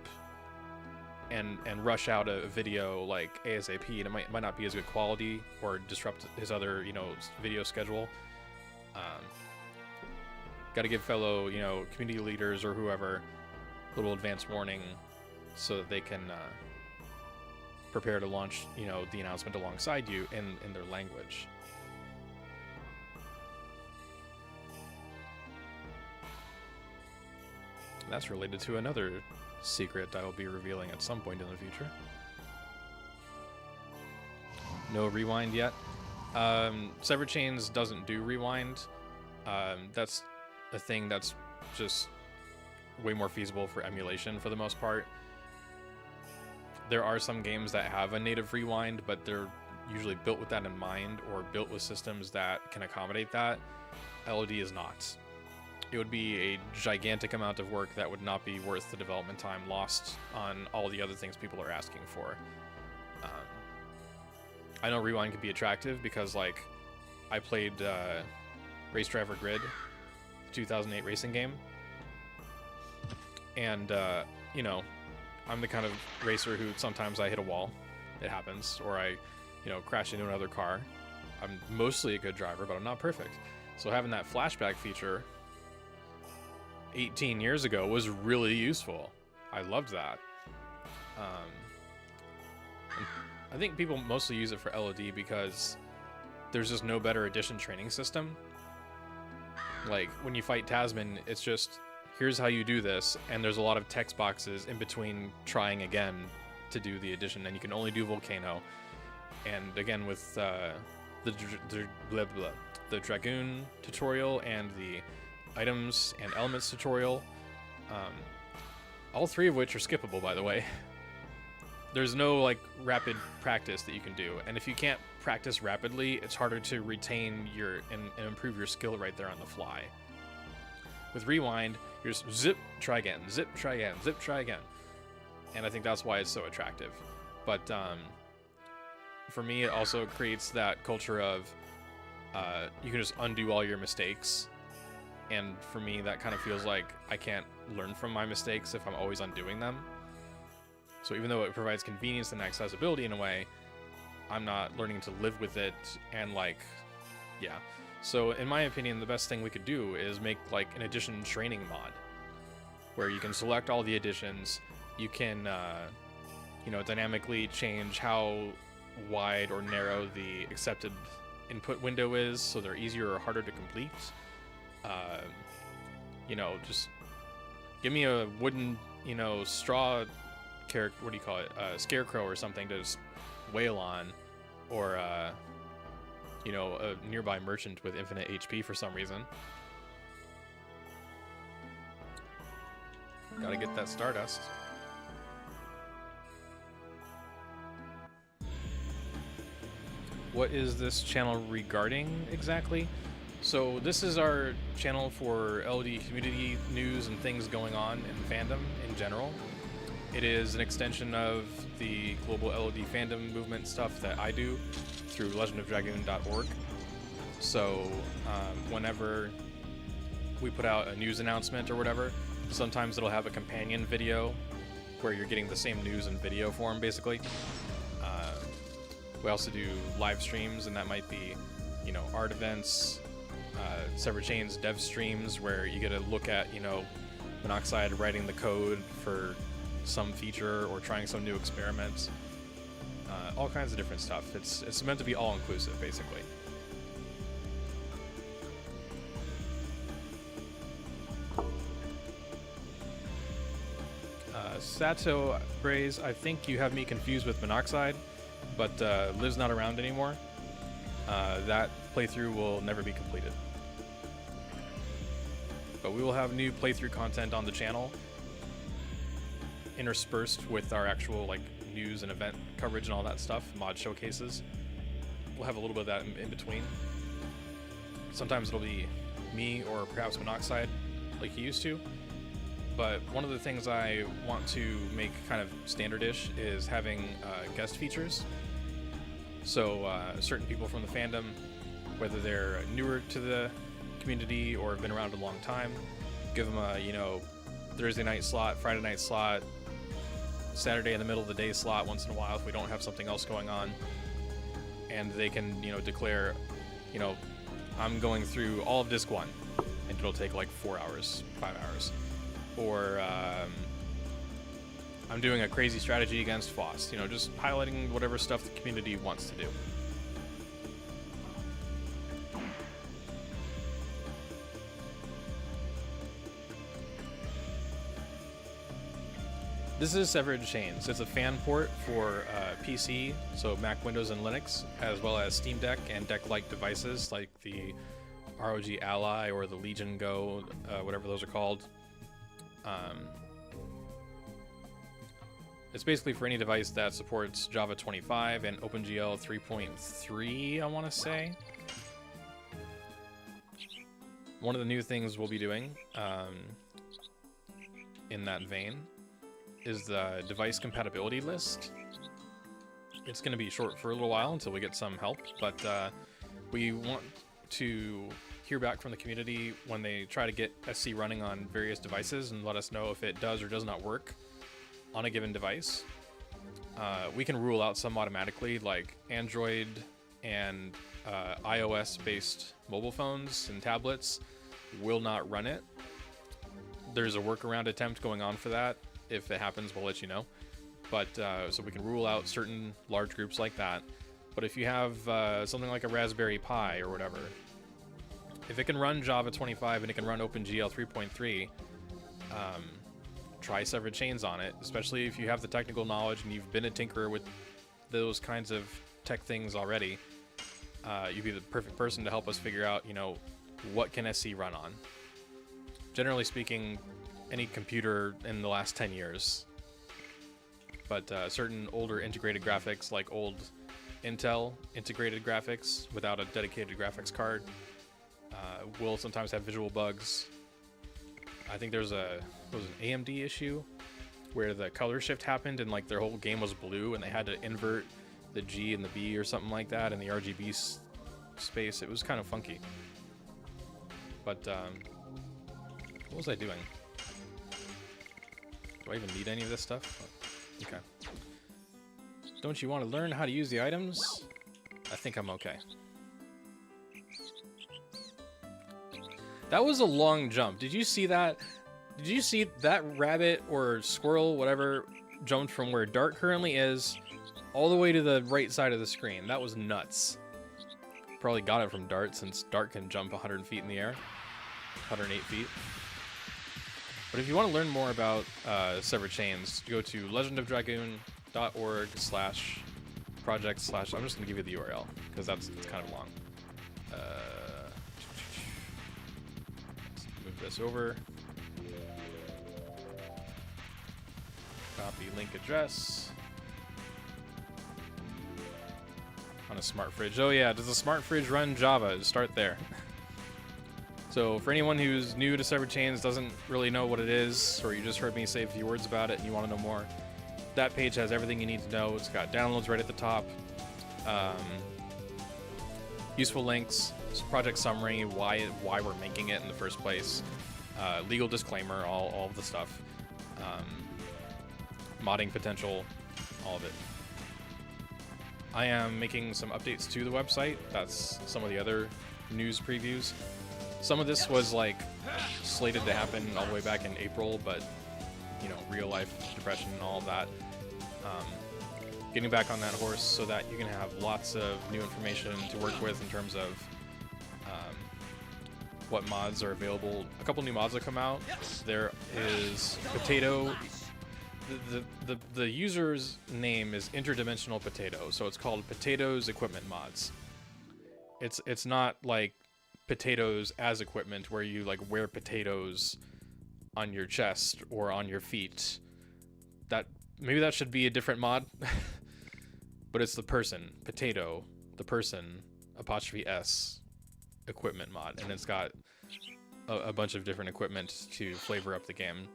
and rush out a video like ASAP, and it might not be as good quality or disrupt his other video schedule. Got to give fellow, community leaders or whoever a little advance warning so that they can prepare to launch, the announcement alongside you in their language. That's related to another secret I will be revealing at some point in the future. No rewind yet. Severed Chains doesn't do rewind. That's a thing that's just way more feasible for emulation for the most part. There are some games that have a native rewind, but they're usually built with that in mind or built with systems that can accommodate that. LoD is not. It would be a gigantic amount of work that would not be worth the development time lost on all the other things people are asking for. I know rewind could be attractive because, like, I played Race Driver Grid, the 2008 racing game, and I'm the kind of racer who sometimes I hit a wall. It happens, or I, crash into another car. I'm mostly a good driver, but I'm not perfect. So having that flashback feature 18 years ago was really useful. I loved that. I think people mostly use it for LoD because there's just no better edition training system. Like, when you fight Tasman, it's just, here's how you do this, and there's a lot of text boxes in between trying again to do the addition, and you can only do Volcano. And again, with the Dragoon tutorial and the items and elements tutorial, all three of which are skippable, by the way. There's no, like, rapid practice that you can do, and if you can't practice rapidly, it's harder to retain and improve your skill right there on the fly. With rewind, you're just zip, try again, zip, try again, zip, try again. And I think that's why it's so attractive. But for me, it also creates that culture of you can just undo all your mistakes. And for me, that kind of feels like I can't learn from my mistakes if I'm always undoing them. So even though it provides convenience and accessibility in a way, I'm not learning to live with it and, like, yeah. So in my opinion, the best thing we could do is make, like, an edition training mod where you can select all the editions. You can, dynamically change how wide or narrow the accepted input window is so they're easier or harder to complete. Just give me a wooden, straw character, what do you call it? Scarecrow or something to just wail on, or, a nearby merchant with infinite HP for some reason. Gotta get that Stardust. What is this channel regarding exactly? So this is our channel for LoD community news and things going on in fandom in general. It is an extension of the global LoD fandom movement stuff that I do through legendofdragoon.org. So whenever we put out a news announcement or whatever, sometimes it'll have a companion video where you're getting the same news in video form, basically. We also do live streams, and that might be, art events, Severed Chains dev streams where you get a look at, Monoxide writing the code for some feature or trying some new experiments. All kinds of different stuff. It's meant to be all-inclusive, basically. Sato Braze, I think you have me confused with Monoxide, but Liv's not around anymore. That playthrough will never be completed. But we will have new playthrough content on the channel, interspersed with our actual, like, news and event coverage and all that stuff, mod showcases. We'll have a little bit of that in between. Sometimes it'll be me or perhaps Monoxide, like he used to. But one of the things I want to make kind of standard-ish is having guest features. So certain people from the fandom, whether they're newer to the community or have been around a long time, give them a, Thursday night slot, Friday night slot, Saturday in the middle of the day slot once in a while if we don't have something else going on. And they can, declare, I'm going through all of Disc 1, and it'll take like 4 hours, 5 hours. Or I'm doing a crazy strategy against Foss. You know, just highlighting whatever stuff the community wants to do. This is Severed Chains. It's a fan port for PC, so Mac, Windows, and Linux, as well as Steam Deck and Deck-like devices like the ROG Ally or the Legion Go, whatever those are called. It's basically for any device that supports Java 25 and OpenGL 3.3, I want to say. One of the new things we'll be doing in that vein is the device compatibility list. It's going to be short for a little while until we get some help, but we want to hear back from the community when they try to get SC running on various devices and let us know if it does or does not work on a given device. We can rule out some automatically, like Android and iOS-based mobile phones and tablets will not run it. There's a workaround attempt going on for that. If it happens, we'll let you know. But so we can rule out certain large groups like that. But if you have something like a Raspberry Pi or whatever, if it can run Java 25 and it can run OpenGL 3.3, try Severed Chains on it, especially if you have the technical knowledge and you've been a tinkerer with those kinds of tech things already. You'd be the perfect person to help us figure out, you know, what can SC run on. Generally speaking, any computer in the last 10 years. But certain older integrated graphics, like old Intel integrated graphics without a dedicated graphics card, will sometimes have visual bugs. I think there was an AMD issue where the color shift happened and like their whole game was blue and they had to invert the G and the B or something like that in the RGB space. It was kind of funky. But what was I doing? Do I even need any of this stuff? Okay. Don't you want to learn how to use the items? I think I'm okay. That was a long jump. Did you see that? Did you see that rabbit or squirrel, whatever, jumped from where Dart currently is all the way to the right side of the screen? That was nuts. Probably got it from Dart, since Dart can jump 100 feet in the air. 108 feet. But if you want to learn more about Severed Chains, go to legendofdragoon.org/project/ I'm just going to give you the URL, because it's kind of long. Let's move this over. Copy link address. On a smart fridge. Oh yeah, does a smart fridge run Java? Start there. So for anyone who's new to Severed Chains, doesn't really know what it is, or you just heard me say a few words about it and you want to know more, that page has everything you need to know. It's got downloads right at the top, useful links, project summary, why we're making it in the first place, legal disclaimer, all of the stuff, modding potential, all of it. I am making some updates to the website. That's some of the other news previews. Some of this was like slated to happen all the way back in April, but you know, real life depression and all of that. Getting back on that horse so that you can have lots of new information to work with in terms of what mods are available. A couple new mods that come out. There is Potato. The user's name is Interdimensional Potato, so it's called Potatoes Equipment Mods. It's not like potatoes as equipment where you like wear potatoes on your chest or on your feet. That maybe that should be a different mod. But it's the person, potato, the person, '(s) equipment mod, and it's got a bunch of different equipment to flavor up the game.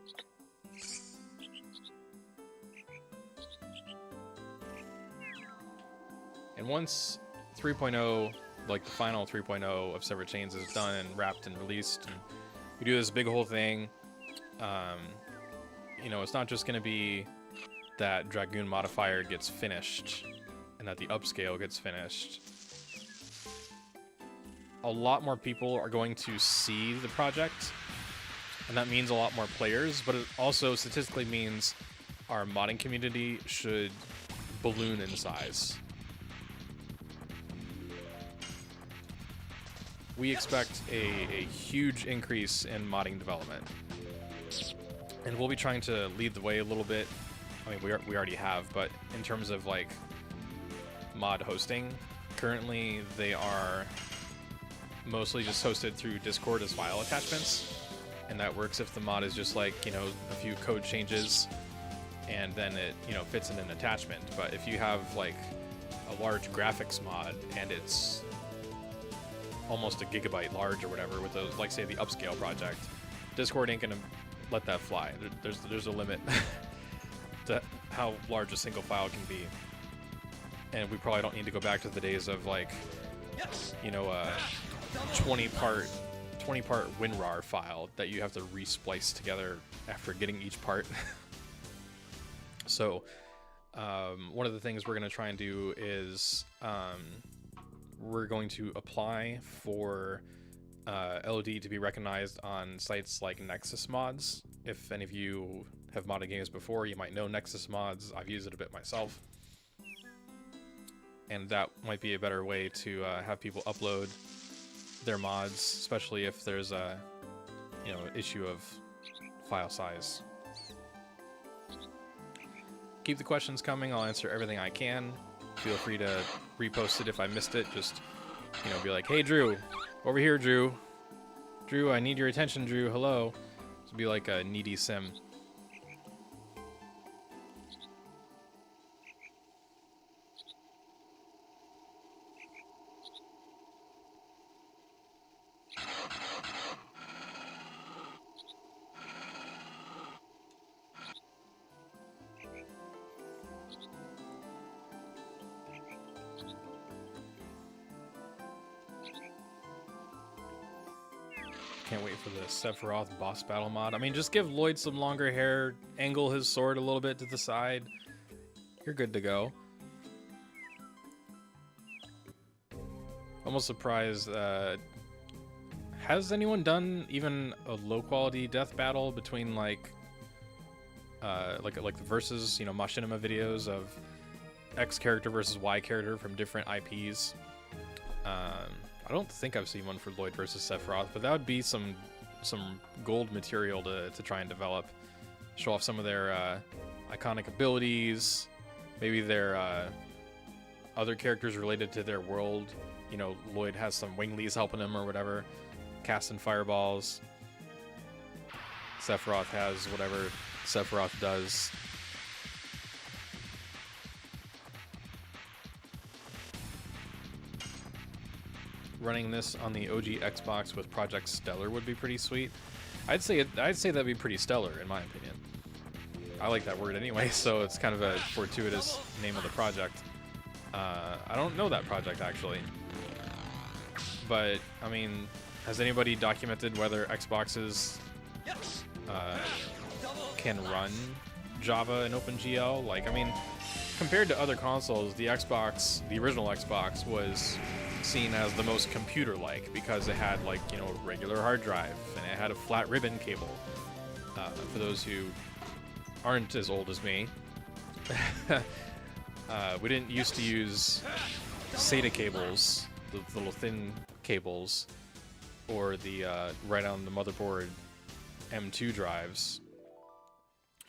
And once 3.0, like the final 3.0 of Severed Chains is done and wrapped and released, and you do this big whole thing, you know, it's not just going to be that Dragoon modifier gets finished and that the upscale gets finished. a lot more people are going to see the project, and that means a lot more players, but it also statistically means our modding community should balloon in size. We expect a huge increase in modding development, and we'll be trying to lead the way a little bit. I mean, we already have, but in terms of like mod hosting, currently they are mostly just hosted through Discord as file attachments, and that works if the mod is just like, you know, a few code changes and then it, you know, fits in an attachment. But if you have like a large graphics mod and it's almost a gigabyte large or whatever with those, like say the upscale project, Discord ain't gonna let that fly. There's a limit to how large a single file can be, and we probably don't need to go back to the days of like, you know, 20 part WinRAR file that you have to resplice together after getting each part. So one of the things we're going to try and do is we're going to apply for LoD to be recognized on sites like Nexus Mods. If any of you have modded games before, you might know Nexus Mods. I've used it a bit myself, and that might be a better way to have people upload their mods, especially if there's a, you know, issue of file size. Keep the questions coming. I'll answer everything I can. Feel free to repost it if I missed it. Just, you know, be like, hey Drew, over here, Drew. Drew, I need your attention, Drew. Hello. Just be like a needy sim. Can't wait for the Sephiroth boss battle mod. I mean, just give Lloyd some longer hair, angle his sword a little bit to the side. You're good to go. Almost surprised. Has anyone done even a low quality death battle between like the versus, you know, machinima videos of X character versus Y character from different IPs? I don't think I've seen one for Lloyd versus Sephiroth, but that would be some gold material to try and develop. Show off some of their iconic abilities, maybe their other characters related to their world. You know, Lloyd has some winglies helping him or whatever, casting fireballs. Sephiroth has whatever Sephiroth does. Running this on the OG Xbox with Project Stellar would be pretty sweet. I'd say that'd be pretty stellar in my opinion. I like that word anyway, so it's kind of a fortuitous name of the project. I don't know that project actually, but I mean, has anybody documented whether Xboxes can run Java and OpenGL? Like, I mean, compared to other consoles, the original Xbox was seen as the most computer-like because it had, like, you know, a regular hard drive and it had a flat ribbon cable. For those who aren't as old as me, we didn't used to use SATA cables, the little thin cables, or the right on the motherboard M2 drives.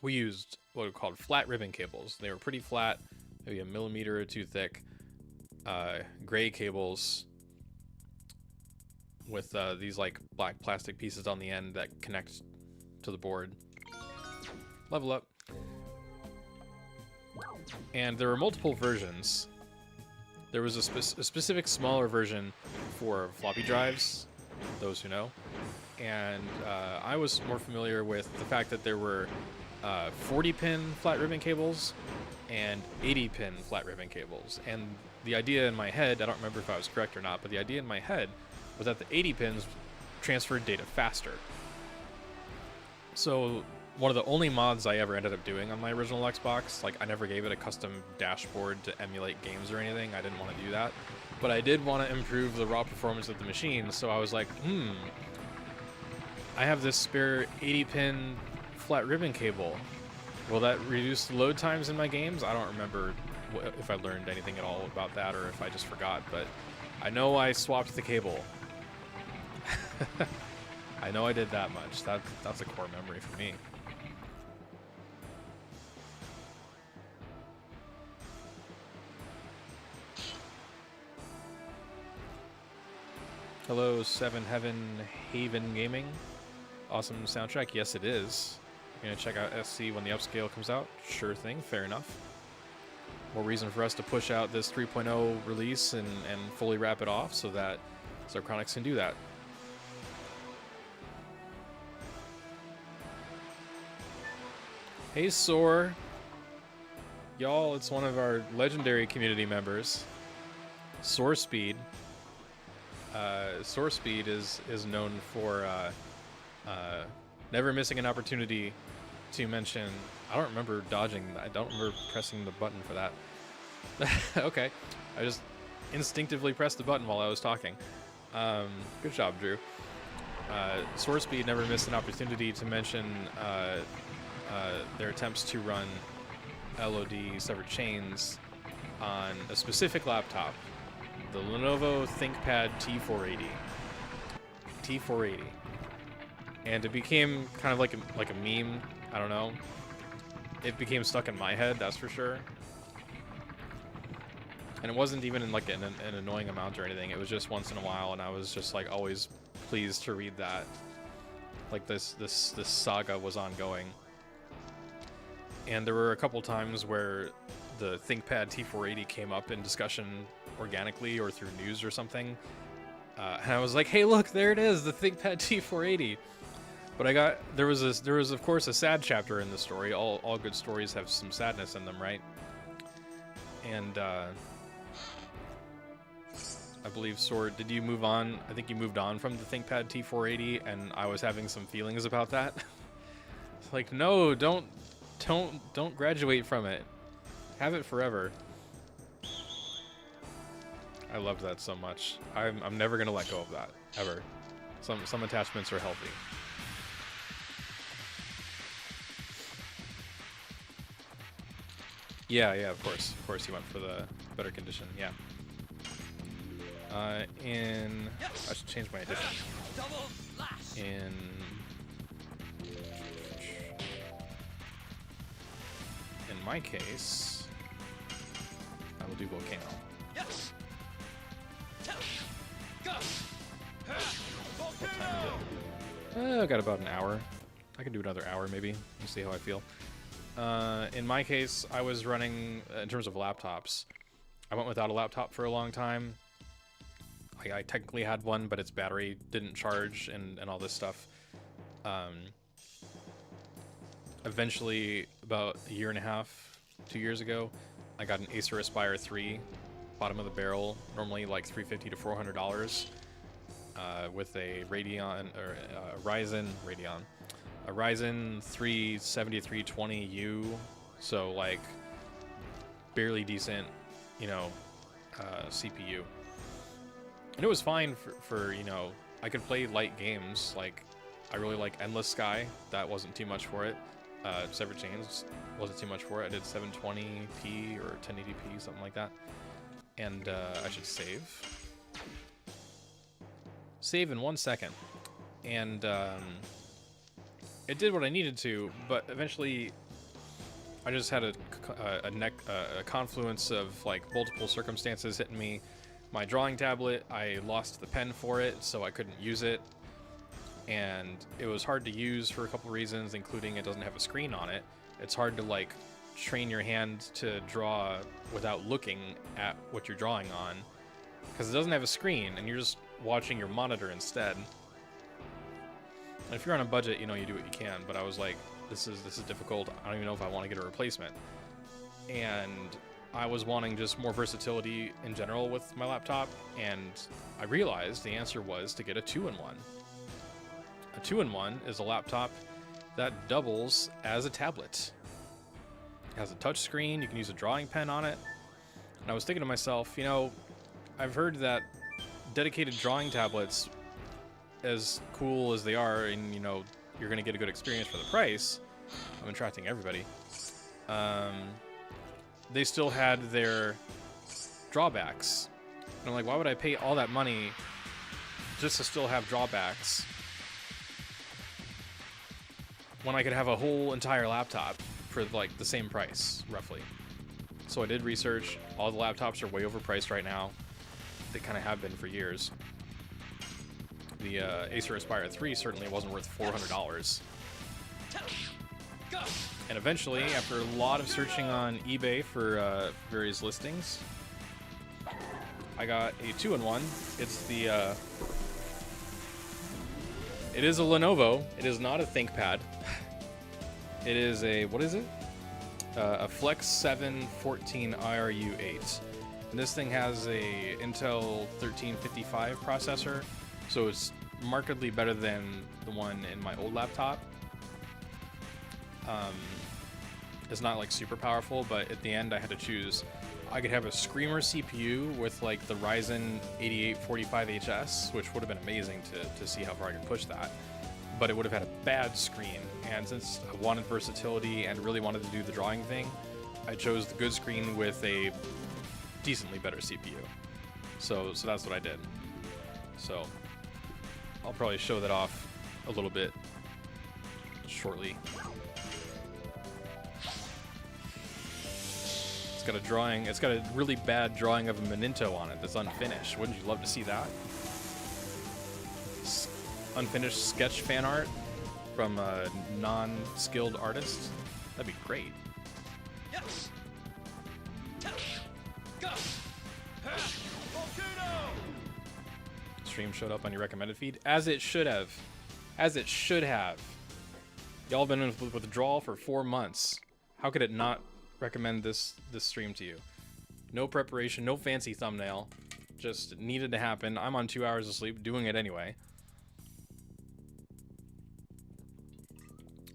We used what are called flat ribbon cables. They were pretty flat, maybe a millimeter or two thick. Gray cables with these like black plastic pieces on the end that connect to the board. Level up. And there were multiple versions. There was a specific smaller version for floppy drives, those who know. And I was more familiar with the fact that there were 40-pin flat ribbon cables and 80-pin flat ribbon cables. And the idea in my head, I don't remember if I was correct or not, but the idea in my head was that the 80 pins transferred data faster. So one of the only mods I ever ended up doing on my original Xbox. Like, I never gave it a custom dashboard to emulate games or anything. I didn't want to do that. But I did want to improve the raw performance of the machine, so I was like, I have this spare 80-pin flat ribbon cable. Will that reduce the load times in my games? I don't remember if I learned anything at all about that or if I just forgot, but I know I swapped the cable. I know I did that much. That's a core memory for me. Hello, Seven Heaven Haven Gaming. Awesome soundtrack. Yes, it is. You're gonna check out SC when the upscale comes out? Sure thing, fair enough. More reason for us to push out this 3.0 release and fully wrap it off so that Zerchronics can do that. Hey, Soar. Y'all, it's one of our legendary community members. Soar Speed. Soar Speed is known for never missing an opportunity to mention. I don't remember dodging. I don't remember pressing the button for that. Okay, I just instinctively pressed the button while I was talking. Good job, Drew. Soar Speed never missed an opportunity to mention their attempts to run LoD Severed Chains on a specific laptop. The Lenovo ThinkPad T480. T480. And it became kind of like a meme. I don't know. It became stuck in my head, that's for sure. And it wasn't even in like an annoying amount or anything. It was just once in a while, and I was just like always pleased to read that. Like this saga was ongoing. And there were a couple times where the ThinkPad T480 came up in discussion organically or through news or something, and I was like, "Hey, look, there it is, the ThinkPad T480." But there was of course a sad chapter in the story. All good stories have some sadness in them, right? And I believe Sword, did you move on? I think you moved on from the ThinkPad T480, and I was having some feelings about that. It's like, no, don't graduate from it. Have it forever. I love that so much. I'm never gonna let go of that, ever. Some attachments are healthy. Yeah, of course you went for the better condition, yeah. I should change my edition. In my case, I will do Volcano. What time is it? I've got about an hour. I can do another hour maybe. We'll see how I feel. In my case, I was running, in terms of laptops, I went without a laptop for a long time. I technically had one, but its battery didn't charge and all this stuff. Eventually, about a year and a half, 2 years ago, I got an Acer Aspire 3, bottom of the barrel, normally like $350 to $400, with a Ryzen 37320U, so like barely decent, CPU. And it was fine for I could play light games. Like, I really like Endless Sky. That wasn't too much for it. Severed Chains wasn't too much for it. I did 720p or 1080p, something like that. And I should save in 1 second. And it did what I needed to, but eventually I just had a confluence of like multiple circumstances hitting me. My drawing tablet, I lost the pen for it, so I couldn't use it. And it was hard to use for a couple reasons, including it doesn't have a screen on it. It's hard to like train your hand to draw without looking at what you're drawing on, because it doesn't have a screen and you're just watching your monitor instead. And if you're on a budget, you do what you can, but I was like, this is difficult. I don't even know if I want to get a replacement. And I was wanting just more versatility in general with my laptop, and I realized the answer was to get a 2-in-1. A 2-in-1 is a laptop that doubles as a tablet. It has a touch screen, you can use a drawing pen on it. And I was thinking to myself, you know, I've heard that dedicated drawing tablets, as cool as they are, and you know, you're gonna get a good experience for the price, I'm attracting everybody. They still had their drawbacks. And I'm like, why would I pay all that money just to still have drawbacks when I could have a whole entire laptop for like the same price, roughly? So I did research. All the laptops are way overpriced right now. They kind of have been for years. The Acer Aspire 3 certainly wasn't worth $400. And eventually, after a lot of searching on eBay for various listings, I got a 2-in-1. It's the it is a Lenovo. It is not a ThinkPad. It is a, what is it? A Flex 7 14 IRU8. And this thing has a Intel 1355 processor, so it's markedly better than the one in my old laptop. It's not like super powerful, but at the end I had to choose. I could have a Screamer CPU with like the Ryzen 8845HS, which would have been amazing to see how far I could push that. But it would have had a bad screen, and since I wanted versatility and really wanted to do the drawing thing, I chose the good screen with a decently better CPU. So that's what I did. So I'll probably show that off a little bit shortly. It's got a drawing, it's got a really bad drawing of a Memento on it that's unfinished. Wouldn't you love to see that? Unfinished sketch fan art from a non-skilled artist. That'd be great. Stream showed up on your recommended feed, as it should have. As it should have. Y'all been in withdrawal for 4 months. How could it not recommend this stream to you? No preparation, no fancy thumbnail. Just needed to happen. I'm on 2 hours of sleep, doing it anyway.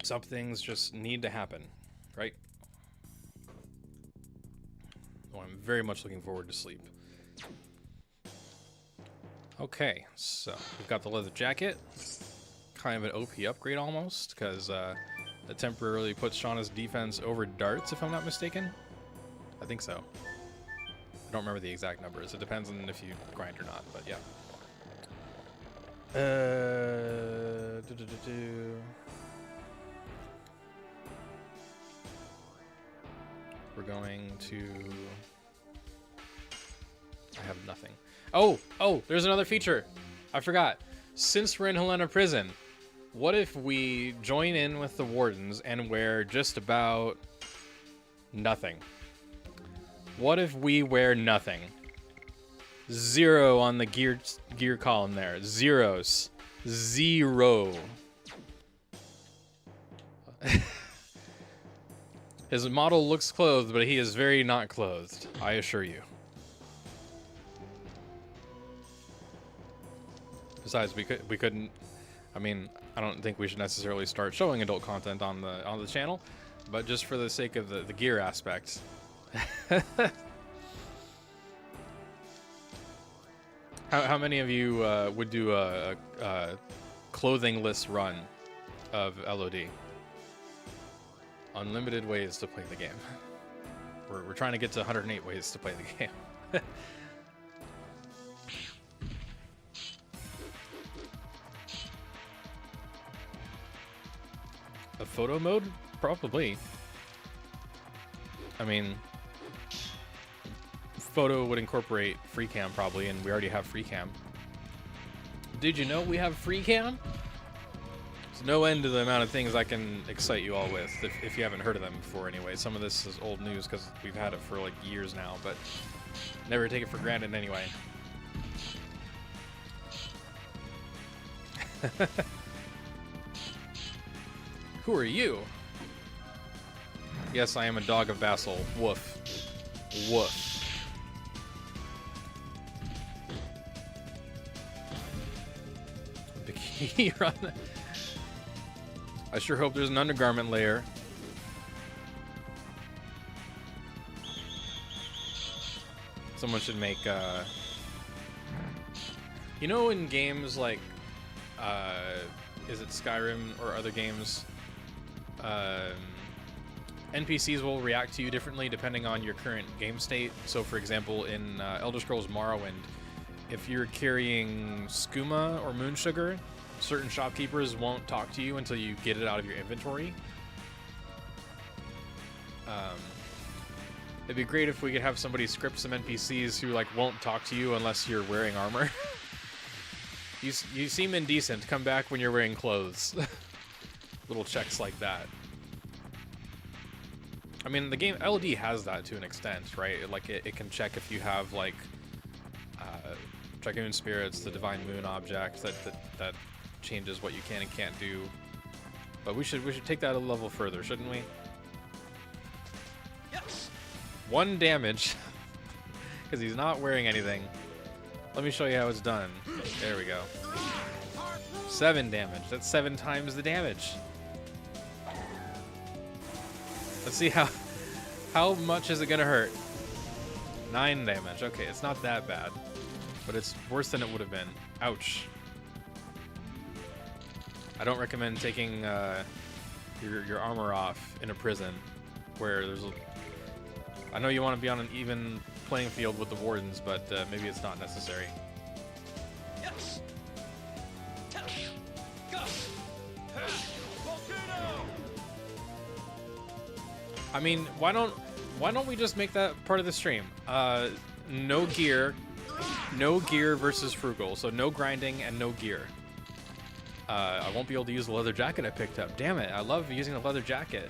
Some things just need to happen, right? Well, I'm very much looking forward to sleep. Okay, so we've got the leather jacket. Kind of an OP upgrade almost, because it temporarily puts Shauna's defense over darts, if I'm not mistaken. I think so. I don't remember the exact numbers. It depends on if you grind or not, but yeah. We're going to... I have nothing. Oh, there's another feature. I forgot. Since we're in Helena Prison, what if we join in with the wardens and wear just about nothing? What if we wear nothing? 0 on the gear column there. Zeros. 0. His model looks clothed, but he is very not clothed, I assure you. Besides, we couldn't. I mean, I don't think we should necessarily start showing adult content on the channel, but just for the sake of the gear aspect. How many of you would do a clothingless run of LoD? Unlimited ways to play the game. We're trying to get to 108 ways to play the game. A photo mode? Probably. I mean, photo would incorporate free cam probably, and we already have free cam. Did you know we have free cam? There's no end to the amount of things I can excite you all with, if you haven't heard of them before anyway. Some of this is old news because we've had it for like years now, but never take it for granted anyway. Who are you? Yes, I am a dog of Basil. Woof. Woof. Bikini run. I sure hope there's an undergarment layer. Someone should make, you know, in games like, is it Skyrim or other games, NPCs will react to you differently depending on your current game state. So, for example, in Elder Scrolls Morrowind, if you're carrying skooma or moon sugar, certain shopkeepers won't talk to you until you get it out of your inventory. It'd be great if we could have somebody script some NPCs who like won't talk to you unless you're wearing armor. You seem indecent. Come back when you're wearing clothes. Little checks like that. I mean, the game LoD has that to an extent, right? Like it can check if you have like Dragoon spirits, the divine moon object that changes what you can and can't do. But we should take that a level further, shouldn't we? Yes. 1 damage because he's not wearing anything. Let me show you how it's done. There we go. 7 damage. That's 7 times the damage. Let's see how much is it gonna hurt. 9 damage. Okay, it's not that bad, but it's worse than it would have been. Ouch. I don't recommend taking your armor off in a prison where there's I know you want to be on an even playing field with the wardens, but maybe it's not necessary. Yes. Go. I mean, why don't we just make that part of the stream? No gear versus frugal, so no grinding and no gear. I won't be able to use the leather jacket I picked up. Damn it! I love using the leather jacket.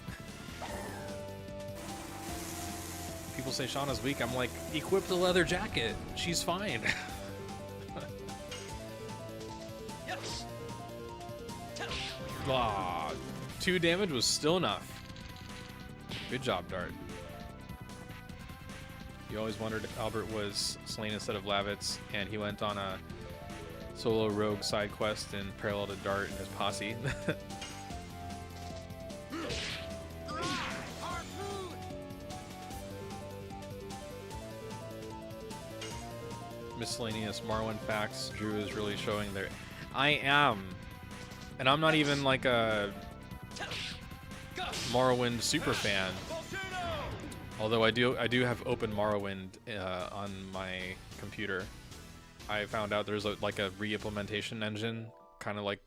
People say Shauna's weak. I'm like, equip the leather jacket. She's fine. Yes. Ah, 2 damage was still enough. Good job, Dart. You always wondered if Albert was slain instead of Lavitz, and he went on a solo rogue side quest in parallel to Dart and his posse. Miscellaneous Morrowind facts. Drew is really showing their... I am. And I'm not even like a Morrowind super fan. Although I do have open Morrowind on my computer. I found out there's like a re-implementation engine, kind of like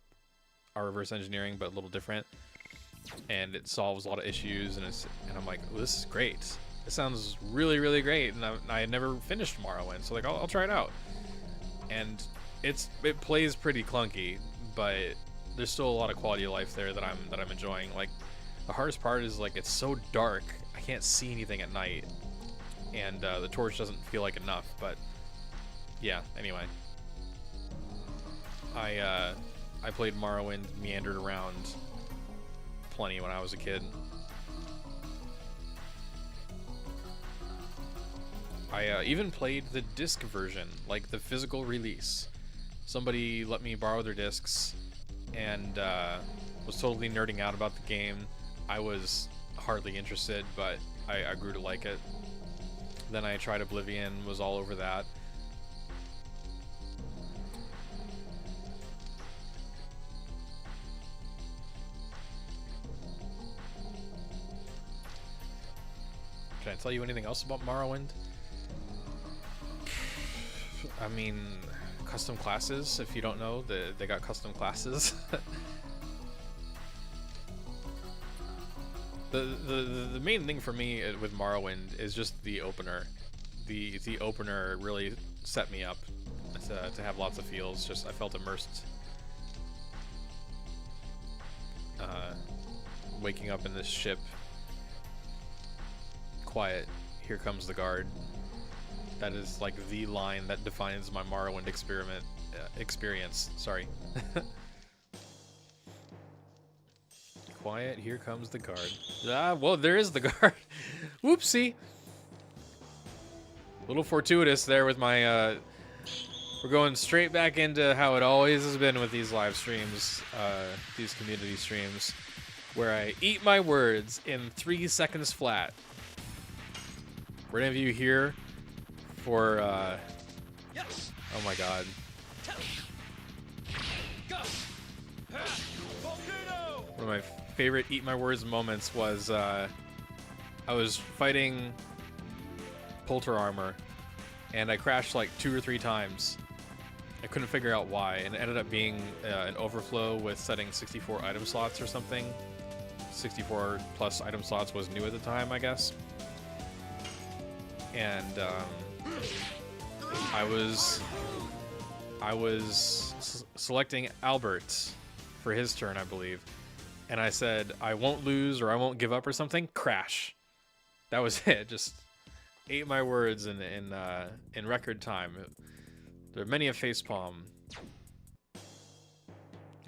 our reverse engineering, but a little different. And it solves a lot of issues, and I'm like, oh, this is great. It sounds really, really great, and I had never finished Morrowind, so like I'll try it out. And it plays pretty clunky, but there's still a lot of quality of life there that I'm enjoying. Like the hardest part is like it's so dark, I can't see anything at night, and the torch doesn't feel like enough. But yeah, anyway, I played Morrowind, meandered around plenty when I was a kid. I even played the disc version, like the physical release. Somebody let me borrow their discs and was totally nerding out about the game. I was hardly interested, but I grew to like it. Then I tried Oblivion, was all over that. Can I tell you anything else about Morrowind? I mean, custom classes, if you don't know, they got custom classes. The main thing for me with Morrowind is just the opener. The opener really set me up to have lots of feels. Just I felt immersed. Waking up in this ship. Quiet. Here comes the guard. That is like the line that defines my Morrowind experience. Sorry. Quiet, here comes the guard. Ah, well, there is the guard. Whoopsie. A little fortuitous there with my... we're going straight back into how it always has been with these live streams, these community streams. where I eat my words in 3 seconds flat. Were any of you here for, Yes. oh my god. Go. Volcano. One of my favorite eat my words moments was, I was fighting Polter Armor, and I crashed like 2 or 3 times. I couldn't figure out why, and it ended up being an overflow with setting 64 item slots or something. 64 plus item slots was new at the time, I guess. And I was selecting Albert for his turn, I believe, and I said I won't lose or I won't give up or something. Crash. That was it. Just ate my words in record time. There are many a facepalm.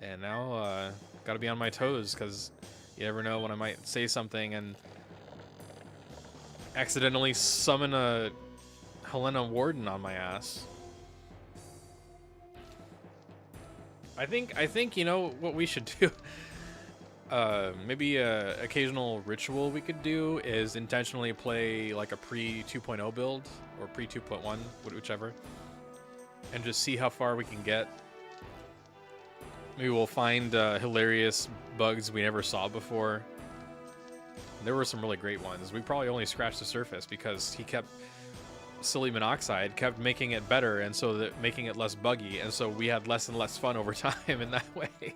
And now, gotta be on my toes, because you never know when I might say something and accidentally summon a Helena Warden on my ass. I think you know what we should do? Maybe a occasional ritual we could do is intentionally play like a pre-2.0 build, or pre-2.1, whichever. And just see how far we can get. Maybe we'll find hilarious bugs we never saw before. There were some really great ones. We probably only scratched the surface because silly monoxide kept making it better, and so that making it less buggy, and so we had less and less fun over time in that way.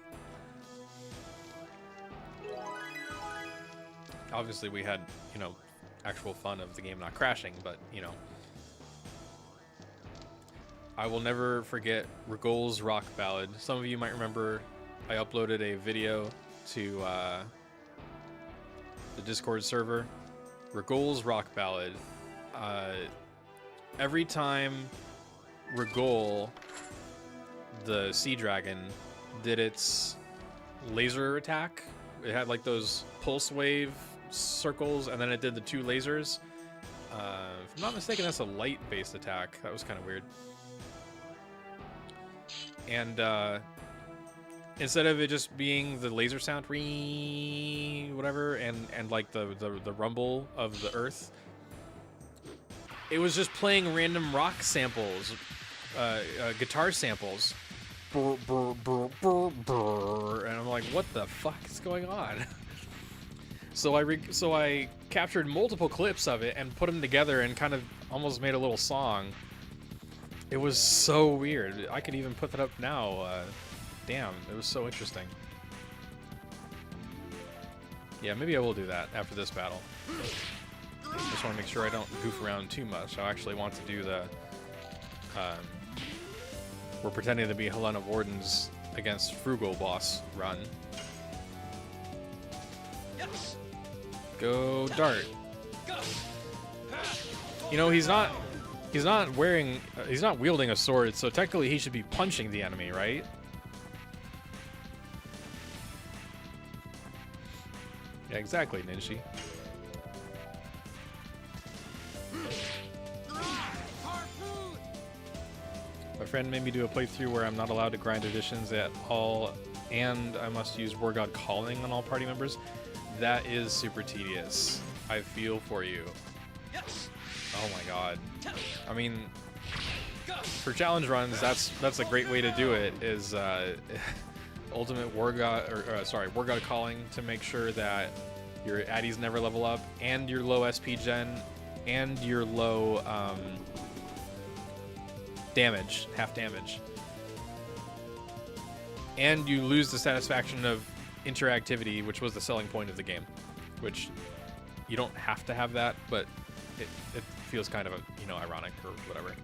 Obviously we had, you know, actual fun of the game not crashing, but you know. I will never forget Ragol's Rock Ballad. Some of you might remember I uploaded a video to the Discord server. Ragol's Rock Ballad. Every time Ragol, the sea dragon, did its laser attack, it had like those pulse wave circles, and then it did the 2 lasers. If I'm not mistaken, that's a light-based attack. That was kind of weird. And instead of it just being the laser sound, whatever, and like the rumble of the earth, it was just playing random rock samples, guitar samples, brr, brr, brr, brr, brr, and I'm like, what the fuck is going on? So I captured multiple clips of it and put them together and kind of almost made a little song. It was so weird. I could even put that up now. Damn, it was so interesting. Yeah, maybe I will do that after this battle. Just want to make sure I don't goof around too much. I actually want to do the... we're pretending to be Helena Wardens against Frugal boss run. Yes. Go Dart. Go. You know, he's not wearing... he's not wielding a sword, so technically he should be punching the enemy, right? Yeah, exactly, Ninshi. My friend made me do a playthrough where I'm not allowed to grind additions at all, and I must use War God Calling on all party members. That is super tedious. I feel for you. Yes. Oh my god. I mean, for challenge runs, that's a great way to do it, is ultimate War God, War God Calling, to make sure that your addies never level up, and your low SP gen, and your low damage, half damage. And you lose the satisfaction of interactivity, which was the selling point of the game, which you don't have to have that, but it feels kind of, you know, ironic or whatever.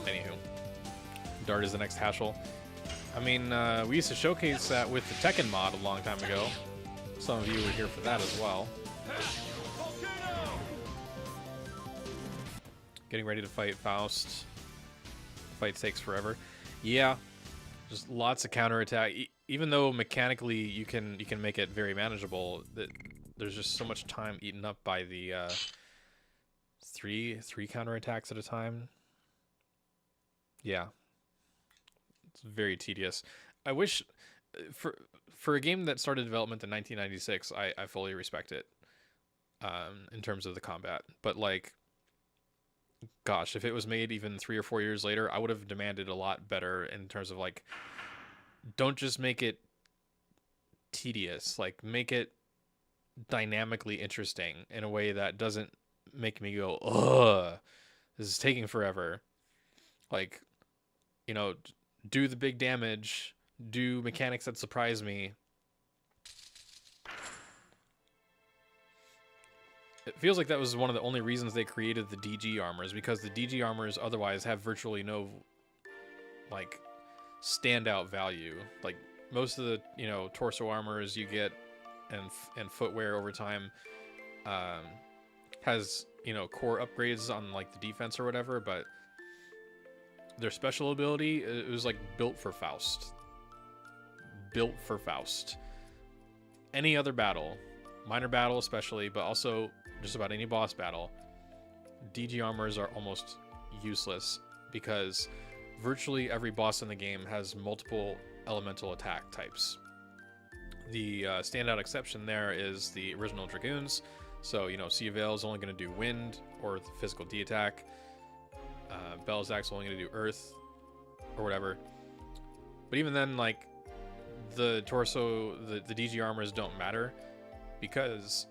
Anywho, Dart is the next Haschel. I mean, we used to showcase that with the Tekken mod a long time ago. Some of you were here for that as well. Getting ready to fight Faust. The fight takes forever. Yeah, just lots of counterattack. Even though mechanically you can make it very manageable, that there's just so much time eaten up by the three counterattacks at a time. Yeah, it's very tedious. I wish for a game that started development in 1996, I fully respect it in terms of the combat. But like, gosh, if it was made even 3 or 4 years later, I would have demanded a lot better in terms of like, don't just make it tedious, like make it dynamically interesting in a way that doesn't make me go, ugh, this is taking forever. Like, you know, do the big damage, do mechanics that surprise me. It feels like that was one of the only reasons they created the DG armors, because the DG armors otherwise have virtually no, like, standout value. Like, most of the, you know, torso armors you get and footwear over time has, you know, core upgrades on, like, the defense or whatever, but their special ability, it was, like, built for Faust. Built for Faust. Any other battle, minor battle especially, but also just about any boss battle, DG armors are almost useless because virtually every boss in the game has multiple elemental attack types. The standout exception there is the original Dragoons. So, you know, Sea Veil is only going to do wind or the physical D attack. Belzak's only going to do earth or whatever. But even then, like, the torso, the DG armors don't matter because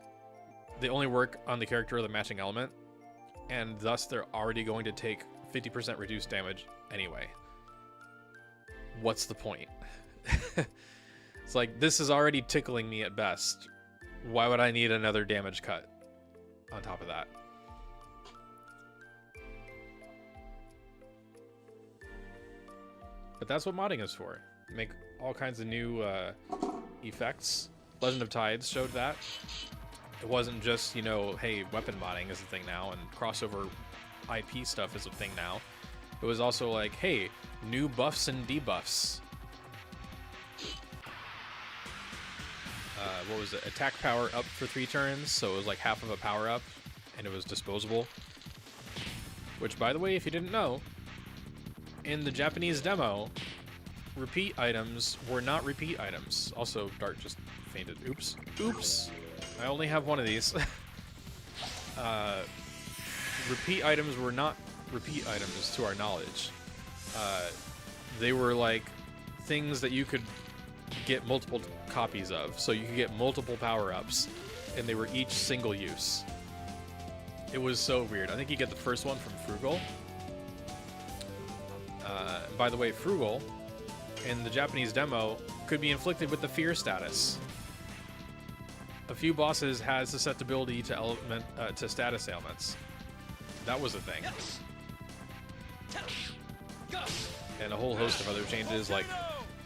they only work on the character of the matching element, and thus they're already going to take 50% reduced damage anyway. What's the point? It's like, this is already tickling me at best. Why would I need another damage cut on top of that? But that's what modding is for. Make all kinds of new effects. Legend of Tides showed that. It wasn't just, you know, hey, weapon modding is a thing now, and crossover IP stuff is a thing now. It was also like, hey, new buffs and debuffs. What was it? Attack power up for 3 turns, so it was like half of a power up, and it was disposable. Which, by the way, if you didn't know, in the Japanese demo, repeat items were not repeat items. Also, Dart just fainted. Oops. Oops. I only have one of these. Repeat items were not repeat items to our knowledge. They were like things that you could get multiple copies of. So you could get multiple power-ups, and they were each single use. It was so weird. I think you get the first one from Frugal. By the way, Frugal, in the Japanese demo, could be inflicted with the fear status. A few bosses had susceptibility to to status ailments. That was a thing. Yes. Go. And a whole host of other changes, like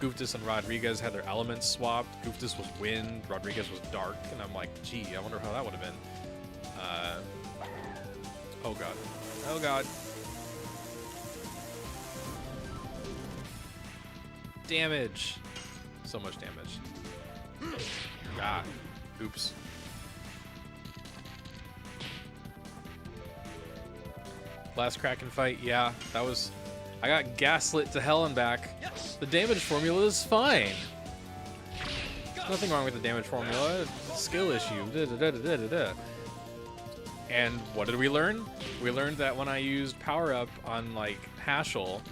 Gooftus and Rodriguez had their elements swapped. Gooftus was wind, Rodriguez was dark, and I'm like, gee, I wonder how that would have been. Oh god. Oh god. Damage. So much damage. God. Oops. Last Kraken fight, yeah, that was... I got gaslit to hell and back. Yes. The damage formula is fine. Nothing wrong with the damage formula. It's a skill issue. And what did we learn? We learned that when I used Power Up on, like, Hashel,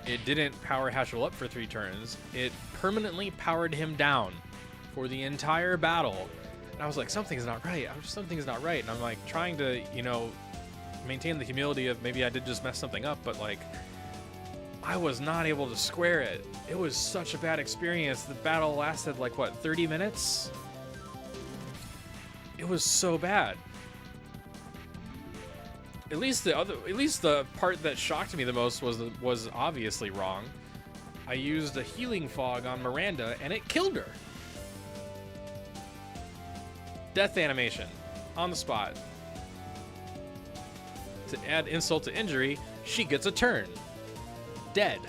it didn't power Hashel up for 3 turns. It permanently powered him down for the entire battle. And I was like, something's not right. Something's not right. And I'm like trying to, you know, maintain the humility of maybe I did just mess something up, but like I was not able to square it. It was such a bad experience. The battle lasted like what, 30 minutes? It was so bad. At least the part that shocked me the most was obviously wrong. I used a healing fog on Miranda and it killed her. Death animation on the spot. To add insult to injury, she gets a turn. Dead.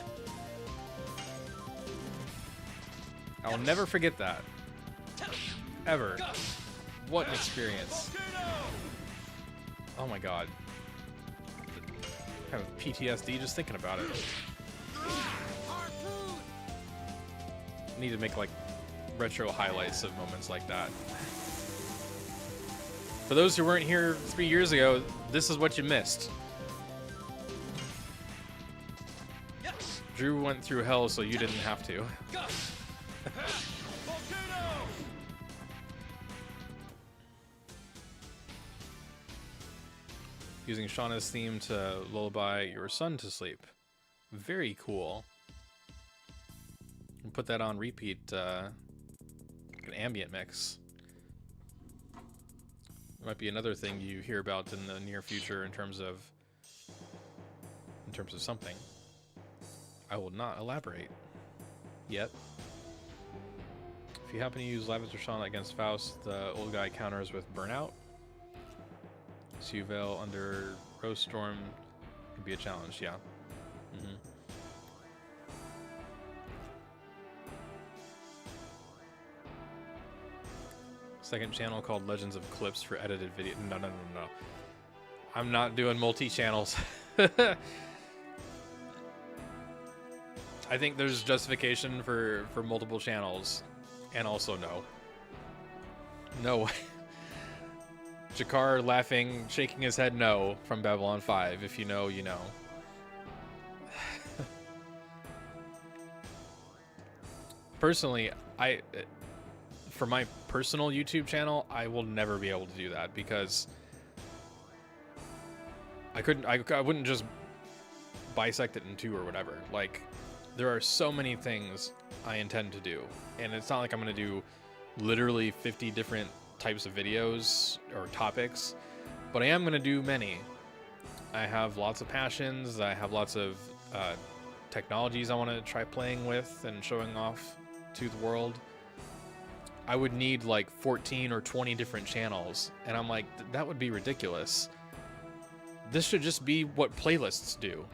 I'll never forget that. Ever. What an experience. Oh my god. I have PTSD just thinking about it. need to make like retro highlights of moments like that. For those who weren't here 3 years ago, this is what you missed. Yes. Drew went through hell so you didn't have to. Go. Volcano. Using Shauna's theme to lullaby your son to sleep. Very cool. And put that on repeat, an ambient mix. Might be another thing you hear about in the near future in terms of something. I will not elaborate yet. If you happen to use Lavender Shauna against Faust, the old guy counters with Burnout. Suvale under Rose Storm could be a challenge, yeah. Second channel called Legends of Clips for edited video. No. I'm not doing multi-channels. I think there's justification for multiple channels. And also no. No way. Jakar laughing, shaking his head no from Babylon 5. If you know, you know. Personally, for my personal YouTube channel, I will never be able to do that because I wouldn't just bisect it in two or whatever. Like, there are so many things I intend to do, and it's not like I'm going to do literally 50 different types of videos or topics, but I am going to do many. I have lots of passions. I have lots of technologies I want to try playing with and showing off to the world. I would need like 14 or 20 different channels, and I'm like, that would be ridiculous. This should just be what playlists do.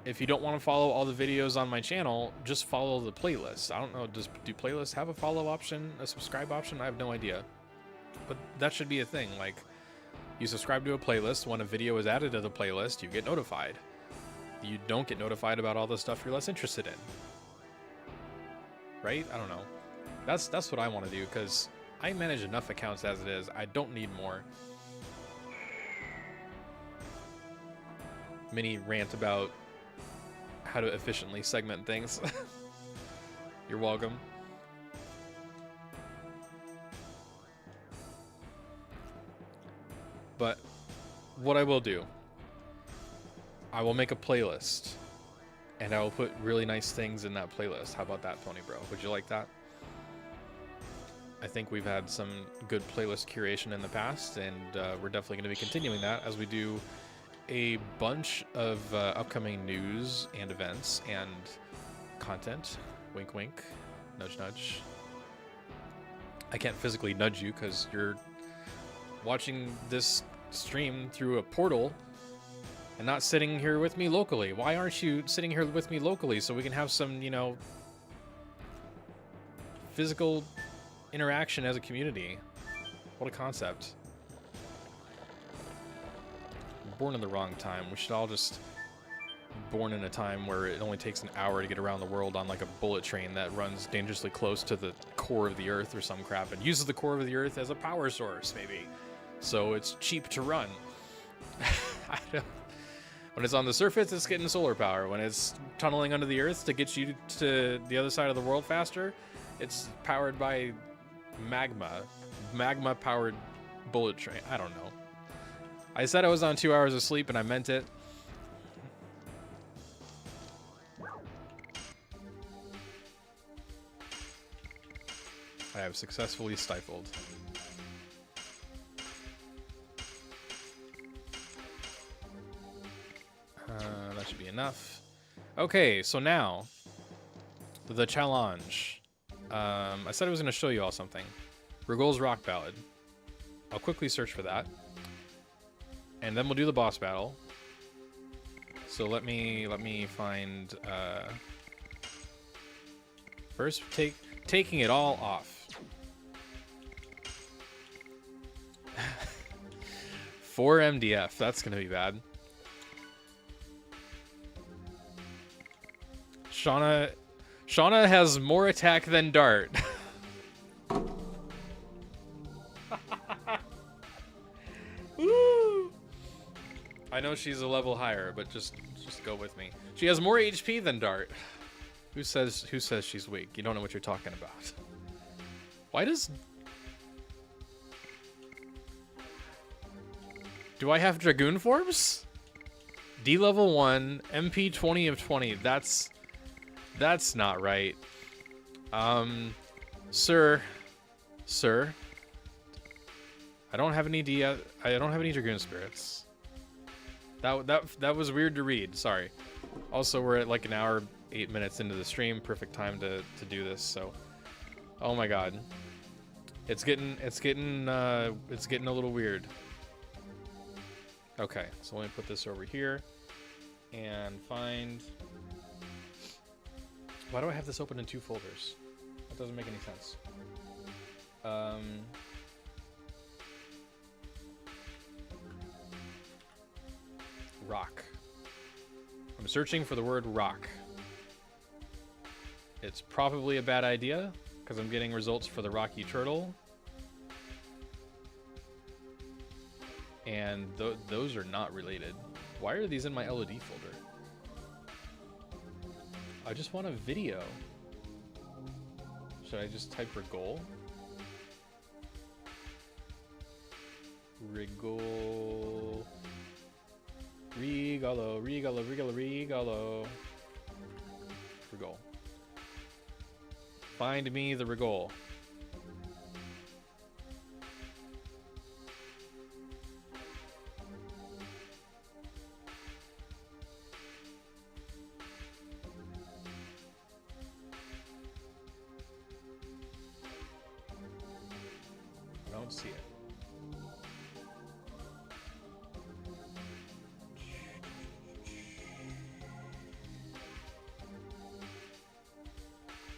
If you don't want to follow all the videos on my channel, just follow the playlist. I don't know, do playlists have a follow option, a subscribe option? I have no idea. But that should be a thing. Like, you subscribe to a playlist. When a video is added to the playlist, you get notified. You don't get notified about all the stuff you're less interested in. Right? I don't know. That's what I want to do, because I manage enough accounts as it is. I don't need more. Mini rant about how to efficiently segment things. You're welcome. But what I will do, I will make a playlist, and I will put really nice things in that playlist. How about that, Pony Bro? Would you like that? I think we've had some good playlist curation in the past, and we're definitely going to be continuing that as we do a bunch of upcoming news and events and content. Wink, wink. Nudge, nudge. I can't physically nudge you because you're watching this stream through a portal and not sitting here with me locally. Why aren't you sitting here with me locally so we can have some, you know, physical interaction as a community? What a concept. Born in the wrong time. We should all just be born in a time where it only takes an hour to get around the world on like a bullet train that runs dangerously close to the core of the earth or some crap and uses the core of the earth as a power source, maybe. So it's cheap to run. I don't. When it's on the surface, it's getting solar power. When it's tunneling under the earth to get you to the other side of the world faster, it's powered by magma. Magma-powered bullet train. I don't know. I said I was on 2 hours of sleep, and I meant it. I have successfully stifled. That should be enough. Okay, so now, the challenge. I said I was going to show you all something. Rigol's Rock Ballad. I'll quickly search for that. And then we'll do the boss battle. So let me find first taking it all off. 4 MDF, that's gonna be bad. Shauna has more attack than Dart. Woo! I know she's a level higher, but just go with me. She has more HP than Dart. Who says she's weak? You don't know what you're talking about. Why does... Do I have Dragoon forms? D level 1, MP 20 of 20. That's not right. Sir. I don't have any I don't have any Dragoon spirits. That was weird to read. Sorry. Also, we're at like an hour 8 minutes into the stream. Perfect time to do this. So, oh my god, it's getting a little weird. Okay, so let me put this over here and find. Why do I have this open in 2 folders? That doesn't make any sense. Rock. I'm searching for the word rock. It's probably a bad idea because I'm getting results for the rocky turtle. And those are not related. Why are these in my LoD folder? I just want a video. Should I just type Rigol? Rigol. Regalo. Rigol. Find me the Rigol. I don't see it.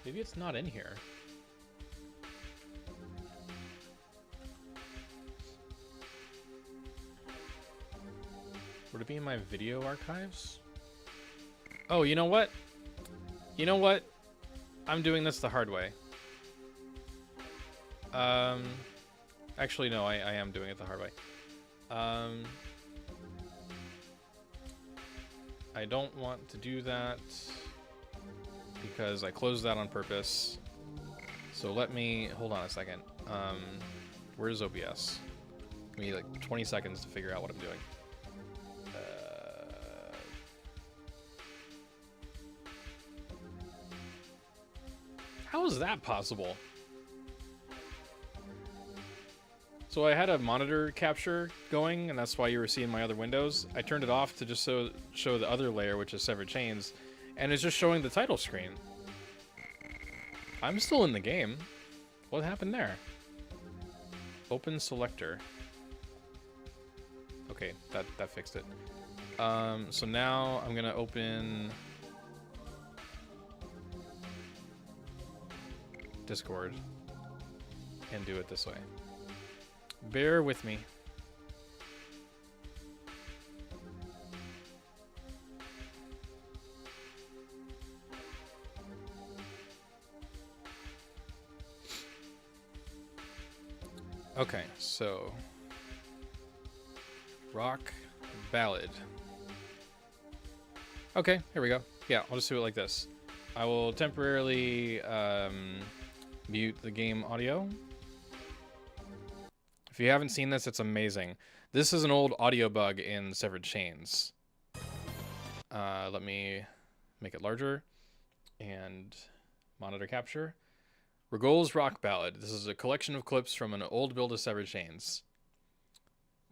Maybe it's not in here. Would it be in my video archives? Oh, you know what? You know what? I'm doing this the hard way. Actually, no, I am doing it the hard way. I don't want to do that because I closed that on purpose. So let me, hold on a second. Where's OBS? Give me like 20 seconds to figure out what I'm doing. How is that possible? So I had a monitor capture going, and that's why you were seeing my other windows. I turned it off to just show the other layer, which is Severed Chains, and it's just showing the title screen. I'm still in the game. What happened there? Open selector. Okay, that fixed it. So now I'm gonna open Discord and do it this way. Bear with me. Okay, so rock ballad. Okay, here we go. Yeah, I'll just do it like this. I will temporarily mute the game audio. If you haven't seen this, it's amazing. This is an old audio bug in Severed Chains. Let me make it larger and monitor capture. Rigol's Rock Ballad. This is a collection of clips from an old build of Severed Chains.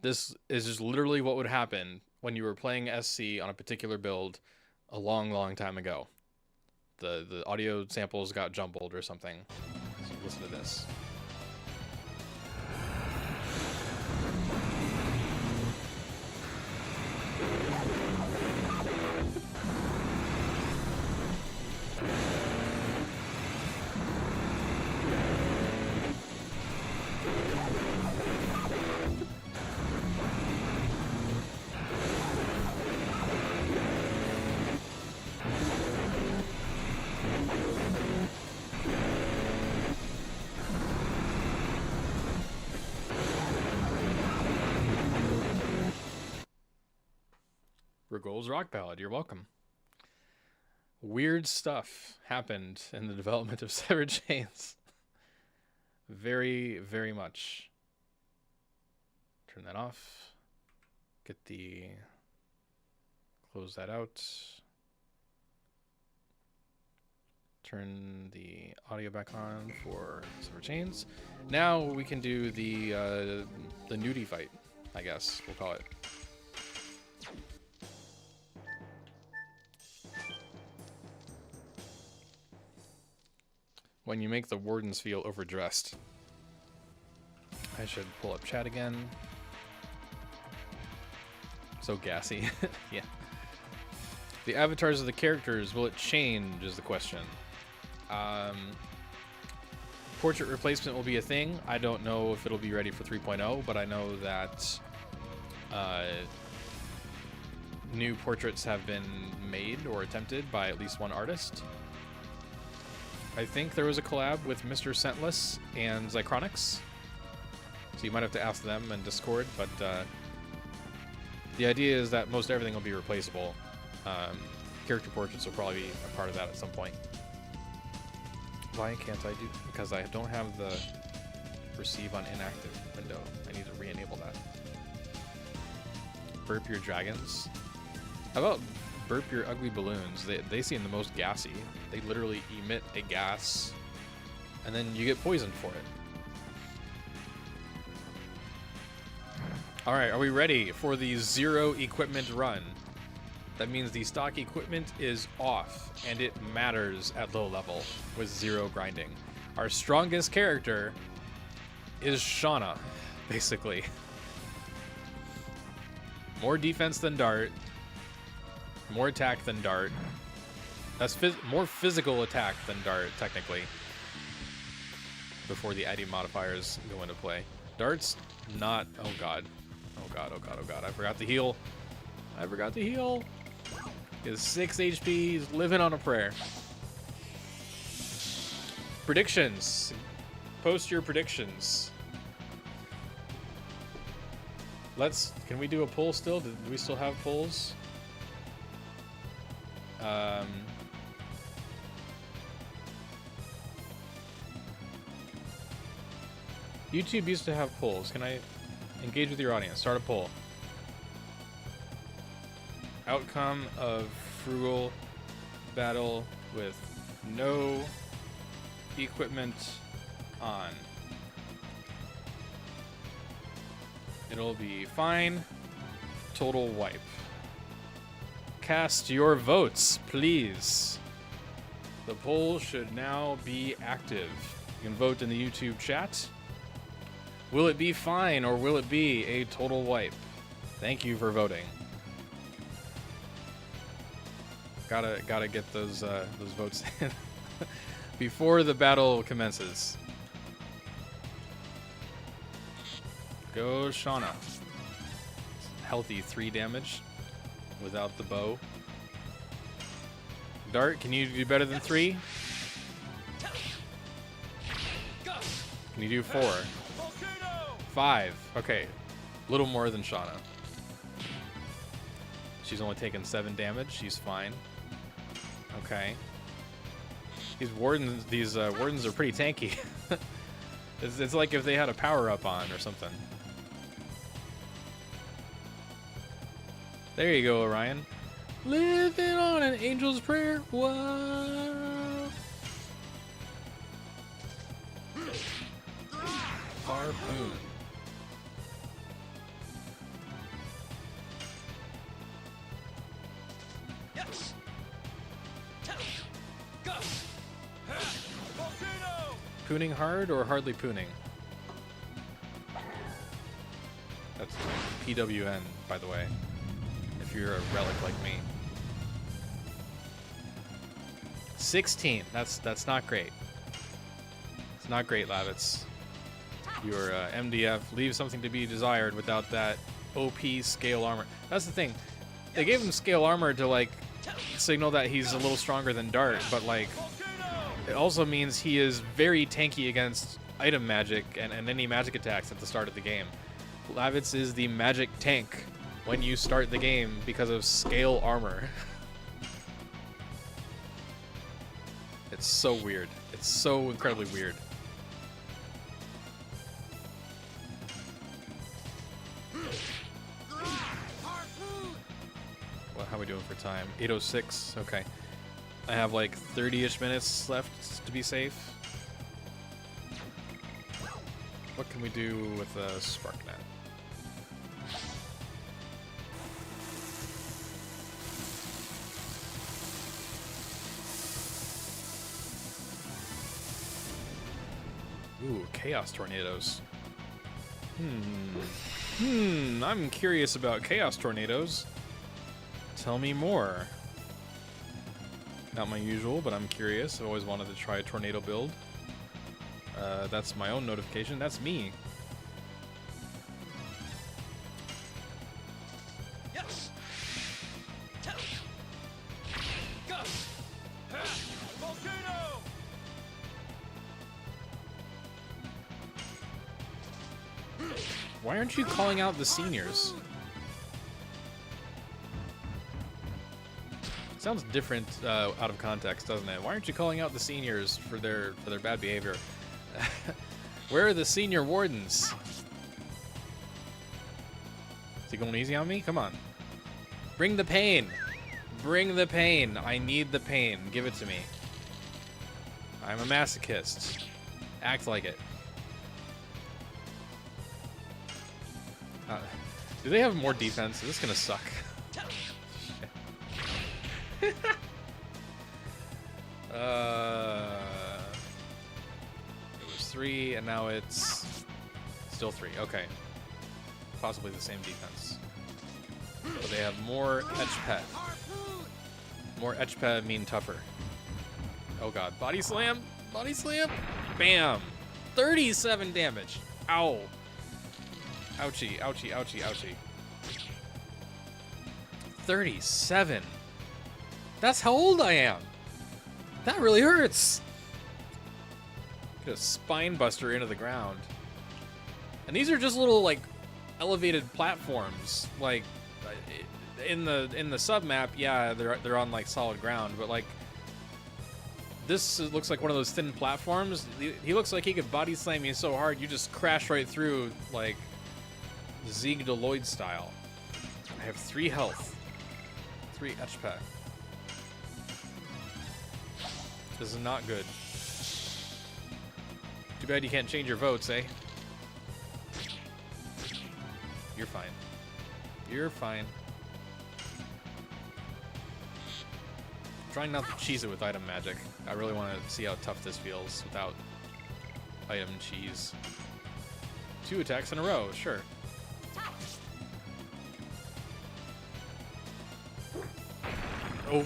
This is just literally what would happen when you were playing SC on a particular build a long, long time ago. The audio samples got jumbled or something. So listen to this. Ragol's Rock Ballad, you're welcome. Weird stuff happened in the development of Severed Chains. Very, very much. Turn that off. Get the... Close that out. Turn the audio back on for Severed Chains. Now we can do the nudie fight, I guess we'll call it. When you make the wardens feel overdressed. I should pull up chat again. So gassy. Yeah. The avatars of the characters, will it change is the question. Portrait replacement will be a thing. I don't know if it'll be ready for 3.0, but I know that new portraits have been made or attempted by at least one artist. I think there was a collab with Mr. Scentless and Zychronics, so you might have to ask them in Discord, but the idea is that most everything will be replaceable. Character portraits will probably be a part of that at some point. Why can't I do? Because I don't have the receive on inactive window. I need to re-enable that. Burp your dragons. How about burp your ugly balloons? They seem the most gassy. They literally emit a gas, and then you get poisoned for it. All right, are we ready for the 0 equipment run? That means the stock equipment is off, and it matters at low level with 0 grinding. Our strongest character is Shauna, basically. More defense than Dart, more attack than Dart. That's more physical attack than Dart, technically, before the ID modifiers go into play. Dart's not... Oh god. Oh god, oh god, oh god. I forgot to heal. I forgot to heal. He has 6 HP. He's living on a prayer. Predictions. Post your predictions. Can we do a poll still? Do we still have polls? YouTube used to have polls. Can I engage with your audience? Start a poll. Outcome of frugal battle with no equipment on. It'll be fine. Total wipe. Cast your votes, please. The poll should now be active. You can vote in the YouTube chat. Will it be fine or will it be a total wipe? Thank you for voting. Gotta get those votes in before the battle commences. Go Shauna. Healthy 3 damage without the bow. Dart, can you do better than 3? Can you do 4? 5. Okay. A little more than Shauna. She's only taken 7 damage. She's fine. Okay. These wardens are pretty tanky. It's like if they had a power-up on or something. There you go, Orion. Living on an angel's prayer. Whoa. Harpoon. Yes. Pooning hard or hardly pooning? That's PWN, by the way. If you're a relic like me. 16. That's not great. It's not great, Lavitz. Your MDF leaves something to be desired without that OP scale armor. That's the thing. They gave him scale armor to like signal that he's a little stronger than Dart, but like it also means he is very tanky against item magic and any magic attacks at the start of the game. Lavitz is the magic tank when you start the game because of scale armor. It's so weird. It's so incredibly weird. Well, how are we doing for time? 8:06. Okay. I have like 30-ish minutes left to be safe. What can we do with a SparkNet? Ooh, Chaos Tornadoes. I'm curious about Chaos Tornadoes. Tell me more. Not my usual, but I'm curious. I've always wanted to try a tornado build. That's my own notification. That's me. Yes. Go. Volcano. Why aren't you calling out the seniors? Sounds different out of context, doesn't it? Why aren't you calling out the seniors for their bad behavior? Where are the senior wardens? Is he going easy on me? Come on. Bring the pain. Bring the pain. I need the pain. Give it to me. I'm a masochist. Act like it. Do they have more defense? This is gonna suck. It was 3, and now it's still 3. Okay. Possibly the same defense. But they have more HP. More HP mean tougher. Oh god. Body slam! Body slam! Bam! 37 damage! Ow! Ouchie, ouchie, ouchie, ouchie. 37! That's how old I am! That really hurts! Get a spine buster into the ground. And these are just little, like, elevated platforms. Like, in the sub map, yeah, they're on, like, solid ground, but, like, this looks like one of those thin platforms. He looks like he could body slam you so hard, you just crash right through, like, Zieg de LoD style. I have 3 health. 3 HP. This is not good. Too bad you can't change your votes, eh? You're fine. You're fine. I'm trying not to cheese it with item magic. I really want to see how tough this feels without item cheese. 2 attacks in a row, sure. Oh,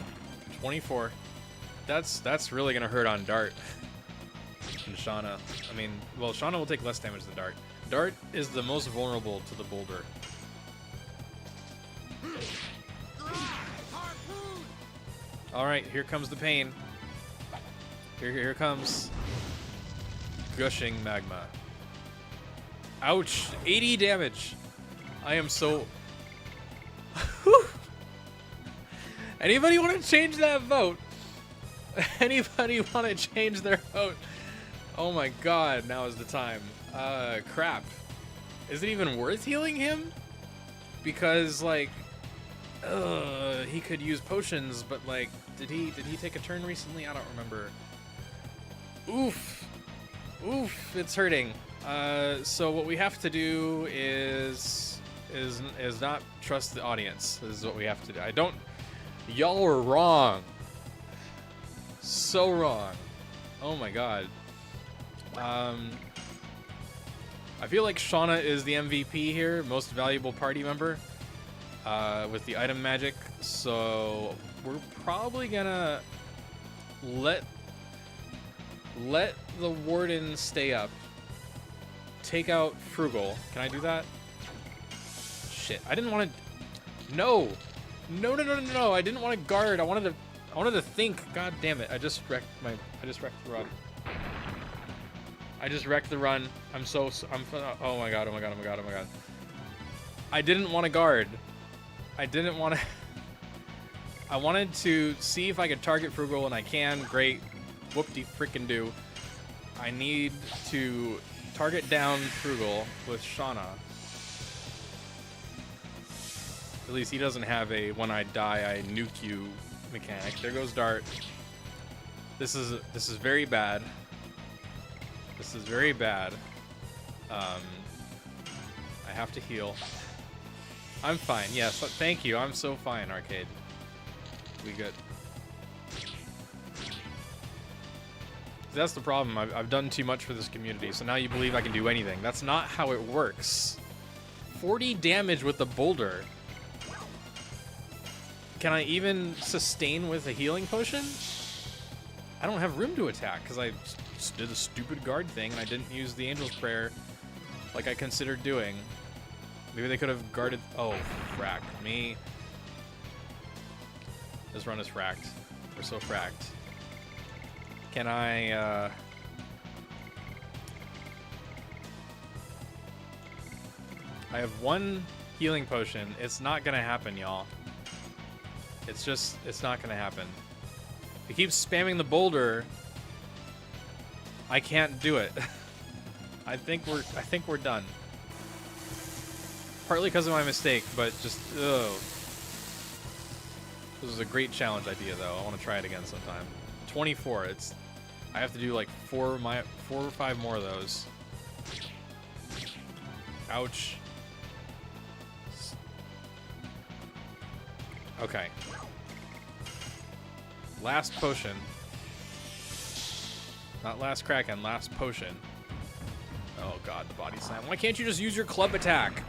24. That's really gonna hurt on Dart and Shauna. I mean, well, Shauna will take less damage than Dart. Dart is the most vulnerable to the boulder. All right, here comes the pain. Here comes gushing magma. Ouch! 80 damage. I am so. Anybody want to change that vote? Anybody want to change their vote? Oh my god, now is the time. Crap. Is it even worth healing him? Because, like, he could use potions, but, like, did he take a turn recently? I don't remember. Oof. Oof, it's hurting. So what we have to do is not trust the audience. This is what we have to do. Y'all were wrong. So wrong. Oh my god. I feel like Shauna is the MVP here, most valuable party member, with the item magic. So we're probably gonna let the warden stay up. Take out Frugal. Can I do that? Shit, I didn't want to. No. No! I didn't want to guard. I wanted to think. God damn it! I just wrecked the run. I just wrecked the run. Oh my god. I didn't want to guard. I didn't want to... I wanted to see if I could target Frugal, and I can. Great. Whoop-de-frickin-do. I need to target down Frugal with Shauna. At least he doesn't have a when I die, I nuke you mechanic. There goes Dart. This is very bad. This is very bad. I have to heal. I'm fine. Yes, thank you. I'm so fine, Arcade. We good. That's the problem. I've done too much for this community, so now you believe I can do anything. That's not how it works. 40 damage with the boulder. Can I even sustain with a healing potion? I don't have room to attack because I just did a stupid guard thing and I didn't use the Angel's Prayer like I considered doing. Maybe they could have guarded... Oh, frack. Me. This run is fracked. We're so fracked. Can I... I have one healing potion. It's not gonna happen, y'all. It's just... It's not gonna happen. He keeps spamming the boulder. I can't do it. I think we're done. Partly because of my mistake, but just ugh. This is a great challenge idea, though. I want to try it again sometime. 24. It's. I have to do like 4 or 5 more of those. Ouch. Okay. Last potion. Not last Kraken, last potion. Oh god, the body slam. Why can't you just use your club attack?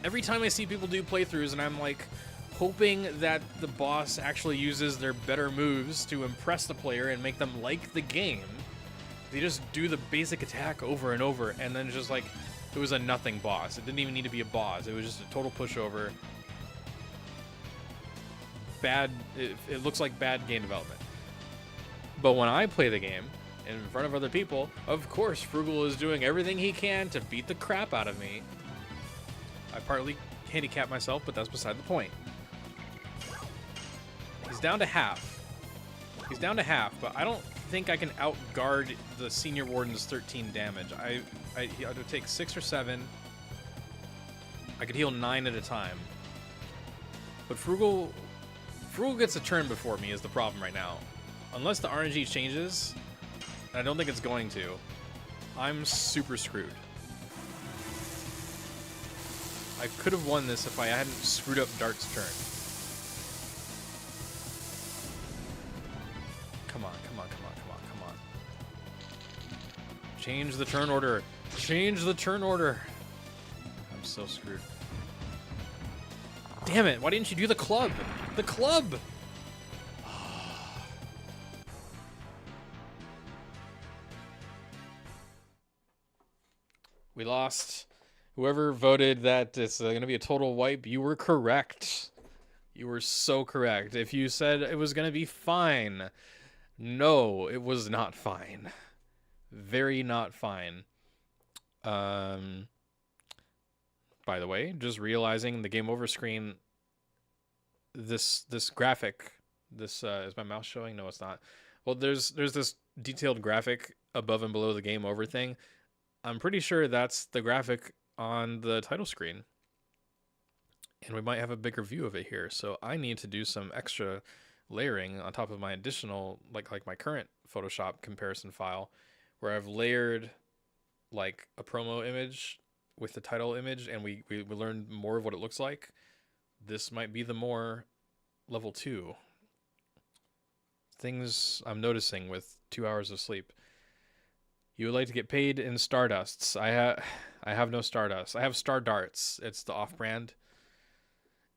Every time I see people do playthroughs and I'm like hoping that the boss actually uses their better moves to impress the player and make them like the game, they just do the basic attack over and over, and then just like it was a nothing boss. It didn't even need to be a boss. It was just a total pushover. Bad. It looks like bad game development. But when I play the game in front of other people, of course Frugal is doing everything he can to beat the crap out of me. I partly handicap myself, but that's beside the point. He's down to half. He's down to half, but I don't think I can outguard the Senior Warden's 13 damage. I would take 6 or 7. I could heal 9 at a time. But Frugal gets a turn before me is the problem right now. Unless the RNG changes, and I don't think it's going to, I'm super screwed. I could have won this if I hadn't screwed up Dart's turn. Come on, come on, come on, come on, come on. Change the turn order. Change the turn order. I'm so screwed. Damn it, why didn't you do the club? The club! We lost. Whoever voted that it's going to be a total wipe, you were correct. You were so correct. If you said it was going to be fine, no, it was not fine. Very not fine. By the way, just realizing the game over screen, this graphic, is my mouse showing? No, it's not. Well, there's this detailed graphic above and below the game over thing. I'm pretty sure that's the graphic on the title screen. And we might have a bigger view of it here. So I need to do some extra layering on top of my additional, like my current Photoshop comparison file, where I've layered like a promo image with the title image, and we learned more of what it looks like. This might be the more level 2. Things I'm noticing with 2 hours of sleep. You would like to get paid in Stardusts. I have no Stardust. I have Star Darts. It's the off-brand.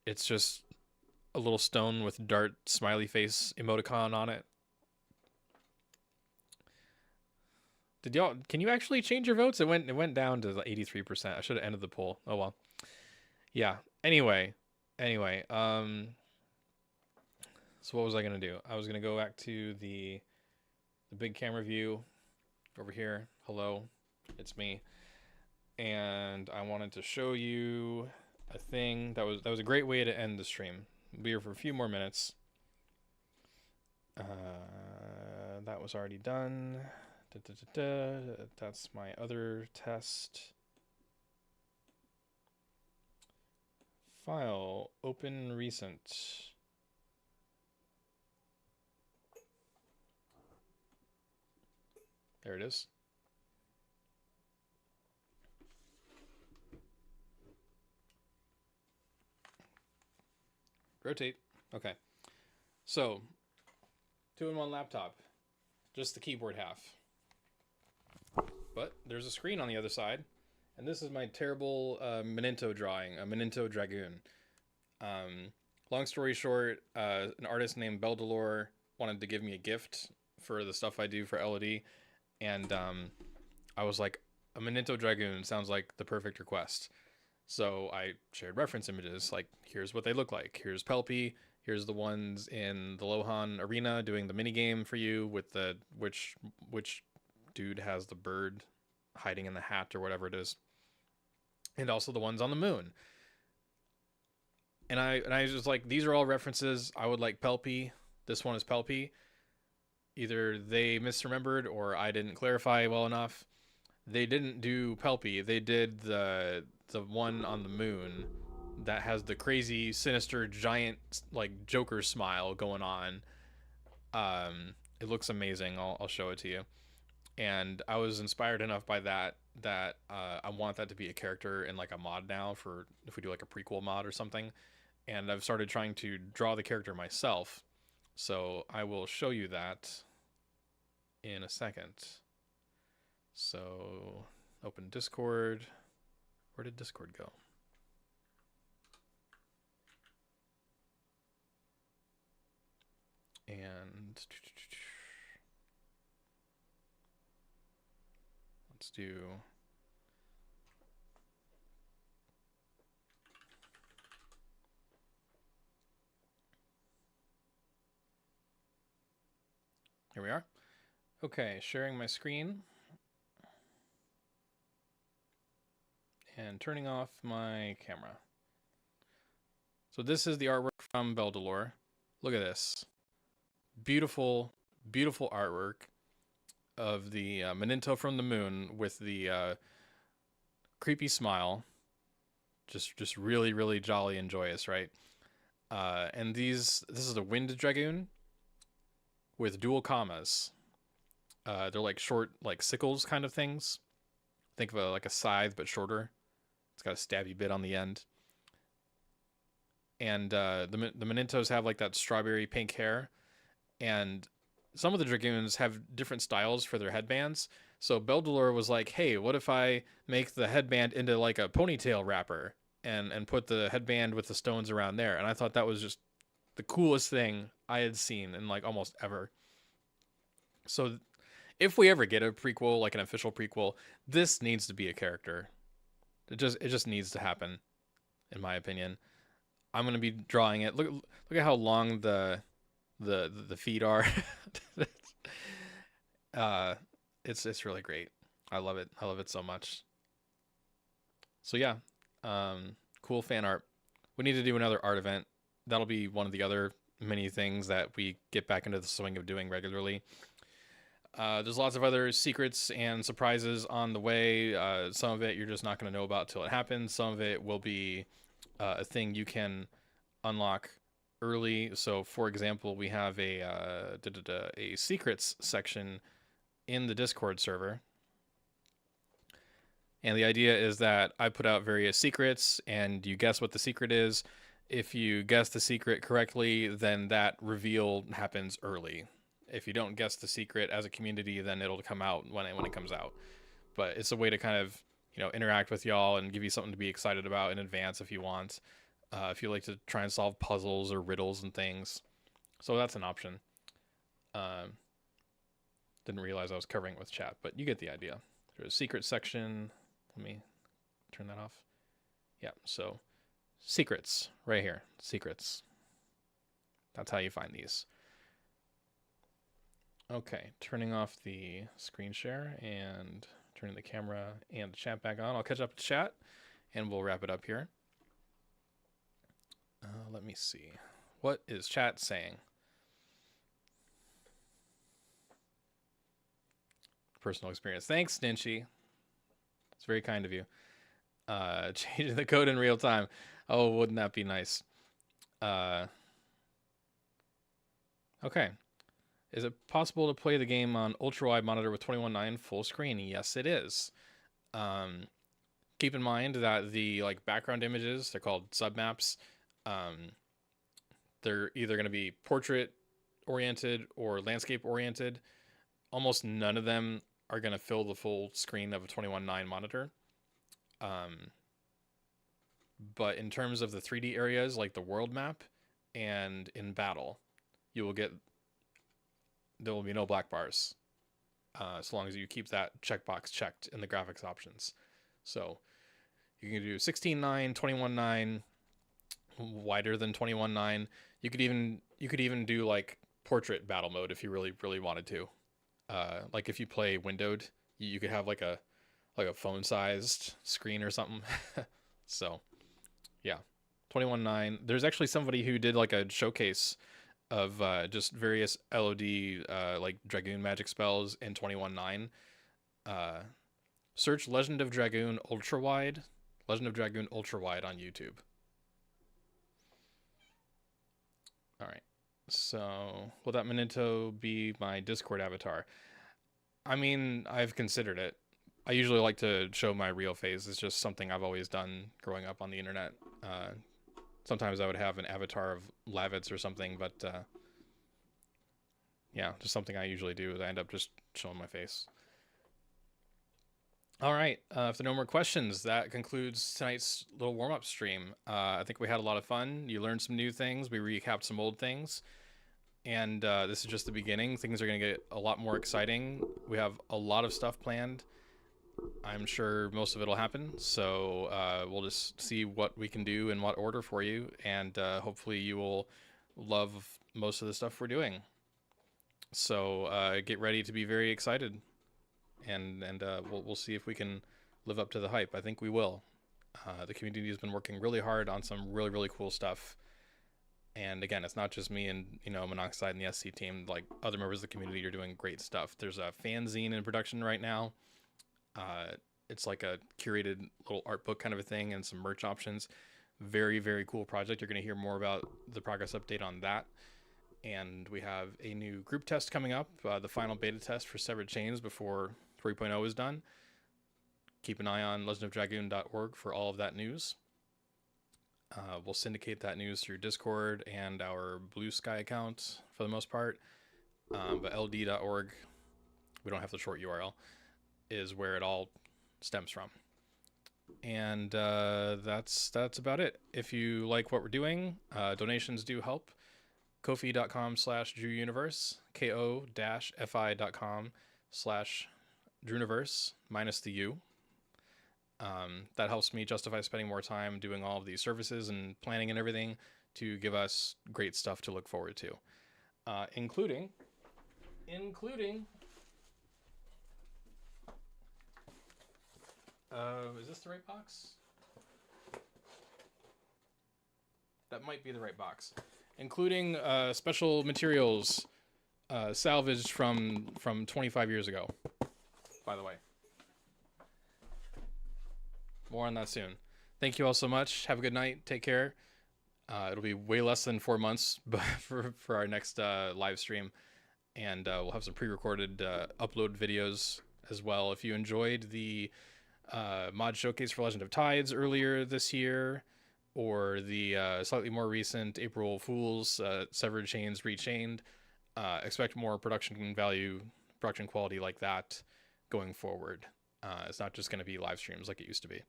It's just a little stone with dart smiley face emoticon on it. Did y'all? Can you actually change your votes? It went down to 83%. I should have ended the poll. Oh well. Yeah. Anyway. So what was I gonna do? I was gonna go back to the big camera view. Over here, hello, it's me, and I wanted to show you a thing. That was a great way to end the stream. We'll be here for a few more minutes. That was already done. That's my other test. File, open recent. There it is. Rotate. Okay. So, 2-in-1 laptop. Just the keyboard half. But there's a screen on the other side. And this is my terrible Memento drawing, a Memento Dragoon. Long story short, an artist named Beldelore wanted to give me a gift for the stuff I do for LoD. And I was like, a Memento Dragoon sounds like the perfect request. So I shared reference images, like, here's what they look like. Here's Pelpy. Here's the ones in the Lohan arena doing the minigame for you with the which dude has the bird hiding in the hat or whatever it is. And also the ones on the moon. And I was just like, these are all references. I would like Pelpy. This one is Pelpy. Either they misremembered or I didn't clarify well enough. They didn't do Pelpy. They did the one on the moon that has the crazy, sinister, giant, like, Joker smile going on. It looks amazing. I'll show it to you. And I was inspired enough by that I want that to be a character in like a mod now for if we do like a prequel mod or something. And I've started trying to draw the character myself. So I will show you that in a second. So open Discord. Where did Discord go? And let's do here we are. Okay, sharing my screen and turning off my camera. So this is the artwork from Beldelore. Look at this. Beautiful, beautiful artwork of the Memento from the moon with the creepy smile. Just really, really jolly and joyous, right? And this is a wind dragoon with dual commas. They're like short, like sickles kind of things. Think of like a scythe, but shorter. It's got a stabby bit on the end. And the Mementos have like that strawberry pink hair. And some of the Dragoons have different styles for their headbands. So Beldelore was like, hey, what if I make the headband into like a ponytail wrapper and put the headband with the stones around there? And I thought that was just the coolest thing I had seen in like almost ever. So if we ever get a prequel, like an official prequel, this needs to be a character. It just needs to happen, in my opinion. I'm gonna be drawing it. Look at how long the feet are. It's really great. I love it. I love it so much. So yeah, cool fan art. We need to do another art event. That'll be one of the other many things that we get back into the swing of doing regularly. There's lots of other secrets and surprises on the way. Some of it you're just not going to know about till it happens. Some of it will be a thing you can unlock early. So, for example, we have a secrets section in the Discord server. And the idea is that I put out various secrets and you guess what the secret is. If you guess the secret correctly, then that reveal happens early. If you don't guess the secret as a community, then it'll come out when it comes out. But it's a way to kind of, interact with y'all and give you something to be excited about in advance if you want. If you like to try and solve puzzles or riddles and things. So that's an option. Didn't realize I was covering it with chat, but you get the idea. There's a secret section. Let me turn that off. Yeah, so secrets right here. Secrets. That's how you find these. Okay, turning off the screen share and turning the camera and the chat back on. I'll catch up to chat and we'll wrap it up here. Let me see. What is chat saying? Personal experience. Thanks, Ninchy. It's very kind of you. Changing the code in real time. Oh, wouldn't that be nice? Okay. Is it possible to play the game on ultra-wide monitor with 21:9 full screen? Yes, it is. Keep in mind that the background images, they're called submaps. They're either going to be portrait oriented or landscape oriented. Almost none of them are going to fill the full screen of a 21:9 monitor. But in terms of the 3D areas, like the world map and in battle, there will be no black bars, as long as you keep that checkbox checked in the graphics options. So you can do 16:9, 21:9, wider than 21:9. You could even do like portrait battle mode if you really wanted to. Like if you play windowed, you could have like a phone sized screen or something. So yeah, 21:9. There's actually somebody who did like a showcase of just various LoD like Dragoon magic spells in 21:9. Search Legend of Dragoon Ultra Wide on YouTube. All right. So will that Minento be my Discord avatar? I mean, I've considered it. I usually like to show my real face. It's just something I've always done growing up on the internet. Sometimes I would have an avatar of Lavitz or something, but yeah, just something I usually do is I end up just showing my face. All right, if there are no more questions, that concludes tonight's little warm-up stream. I think we had a lot of fun. You learned some new things. We recapped some old things. And this is just the beginning. Things are going to get a lot more exciting. We have a lot of stuff planned. I'm sure most of it will happen. So we'll just see what we can do in what order for you. And hopefully you will love most of the stuff we're doing. So get ready to be very excited. And we'll see if we can live up to the hype. I think we will. The community has been working really hard on some really cool stuff. And again, it's not just me and Monoxide and the SC team. Like other members of the community are doing great stuff. There's a fanzine in production right now. It's like a curated little art book kind of a thing and some merch options. Very cool project. You're going to hear more about the progress update on that. And we have a new group test coming up, the final beta test for Severed Chains before 3.0 is done. Keep an eye on legendofdragoon.org for all of that news. We'll syndicate that news through Discord and our Blue Sky account for the most part. But ld.org, we don't have the short URL, is where it all stems from. And that's about it. If you like what we're doing, donations do help. Ko-fi.com/DrewUniverse, ko-fi.com/DrewUniverse, minus the U. That helps me justify spending more time doing all of these services and planning and everything to give us great stuff to look forward to. Including, is this the right box? That might be the right box. Including special materials salvaged from 25 years ago, by the way. More on that soon. Thank you all so much. Have a good night. Take care. It'll be way less than 4 months for our next live stream. And we'll have some pre-recorded upload videos as well. If you enjoyed the mod showcase for Legend of Tides earlier this year, or the slightly more recent April Fools Severed Chains Rechained, expect more production value, production quality like that going forward. It's not just going to be live streams like it used to be.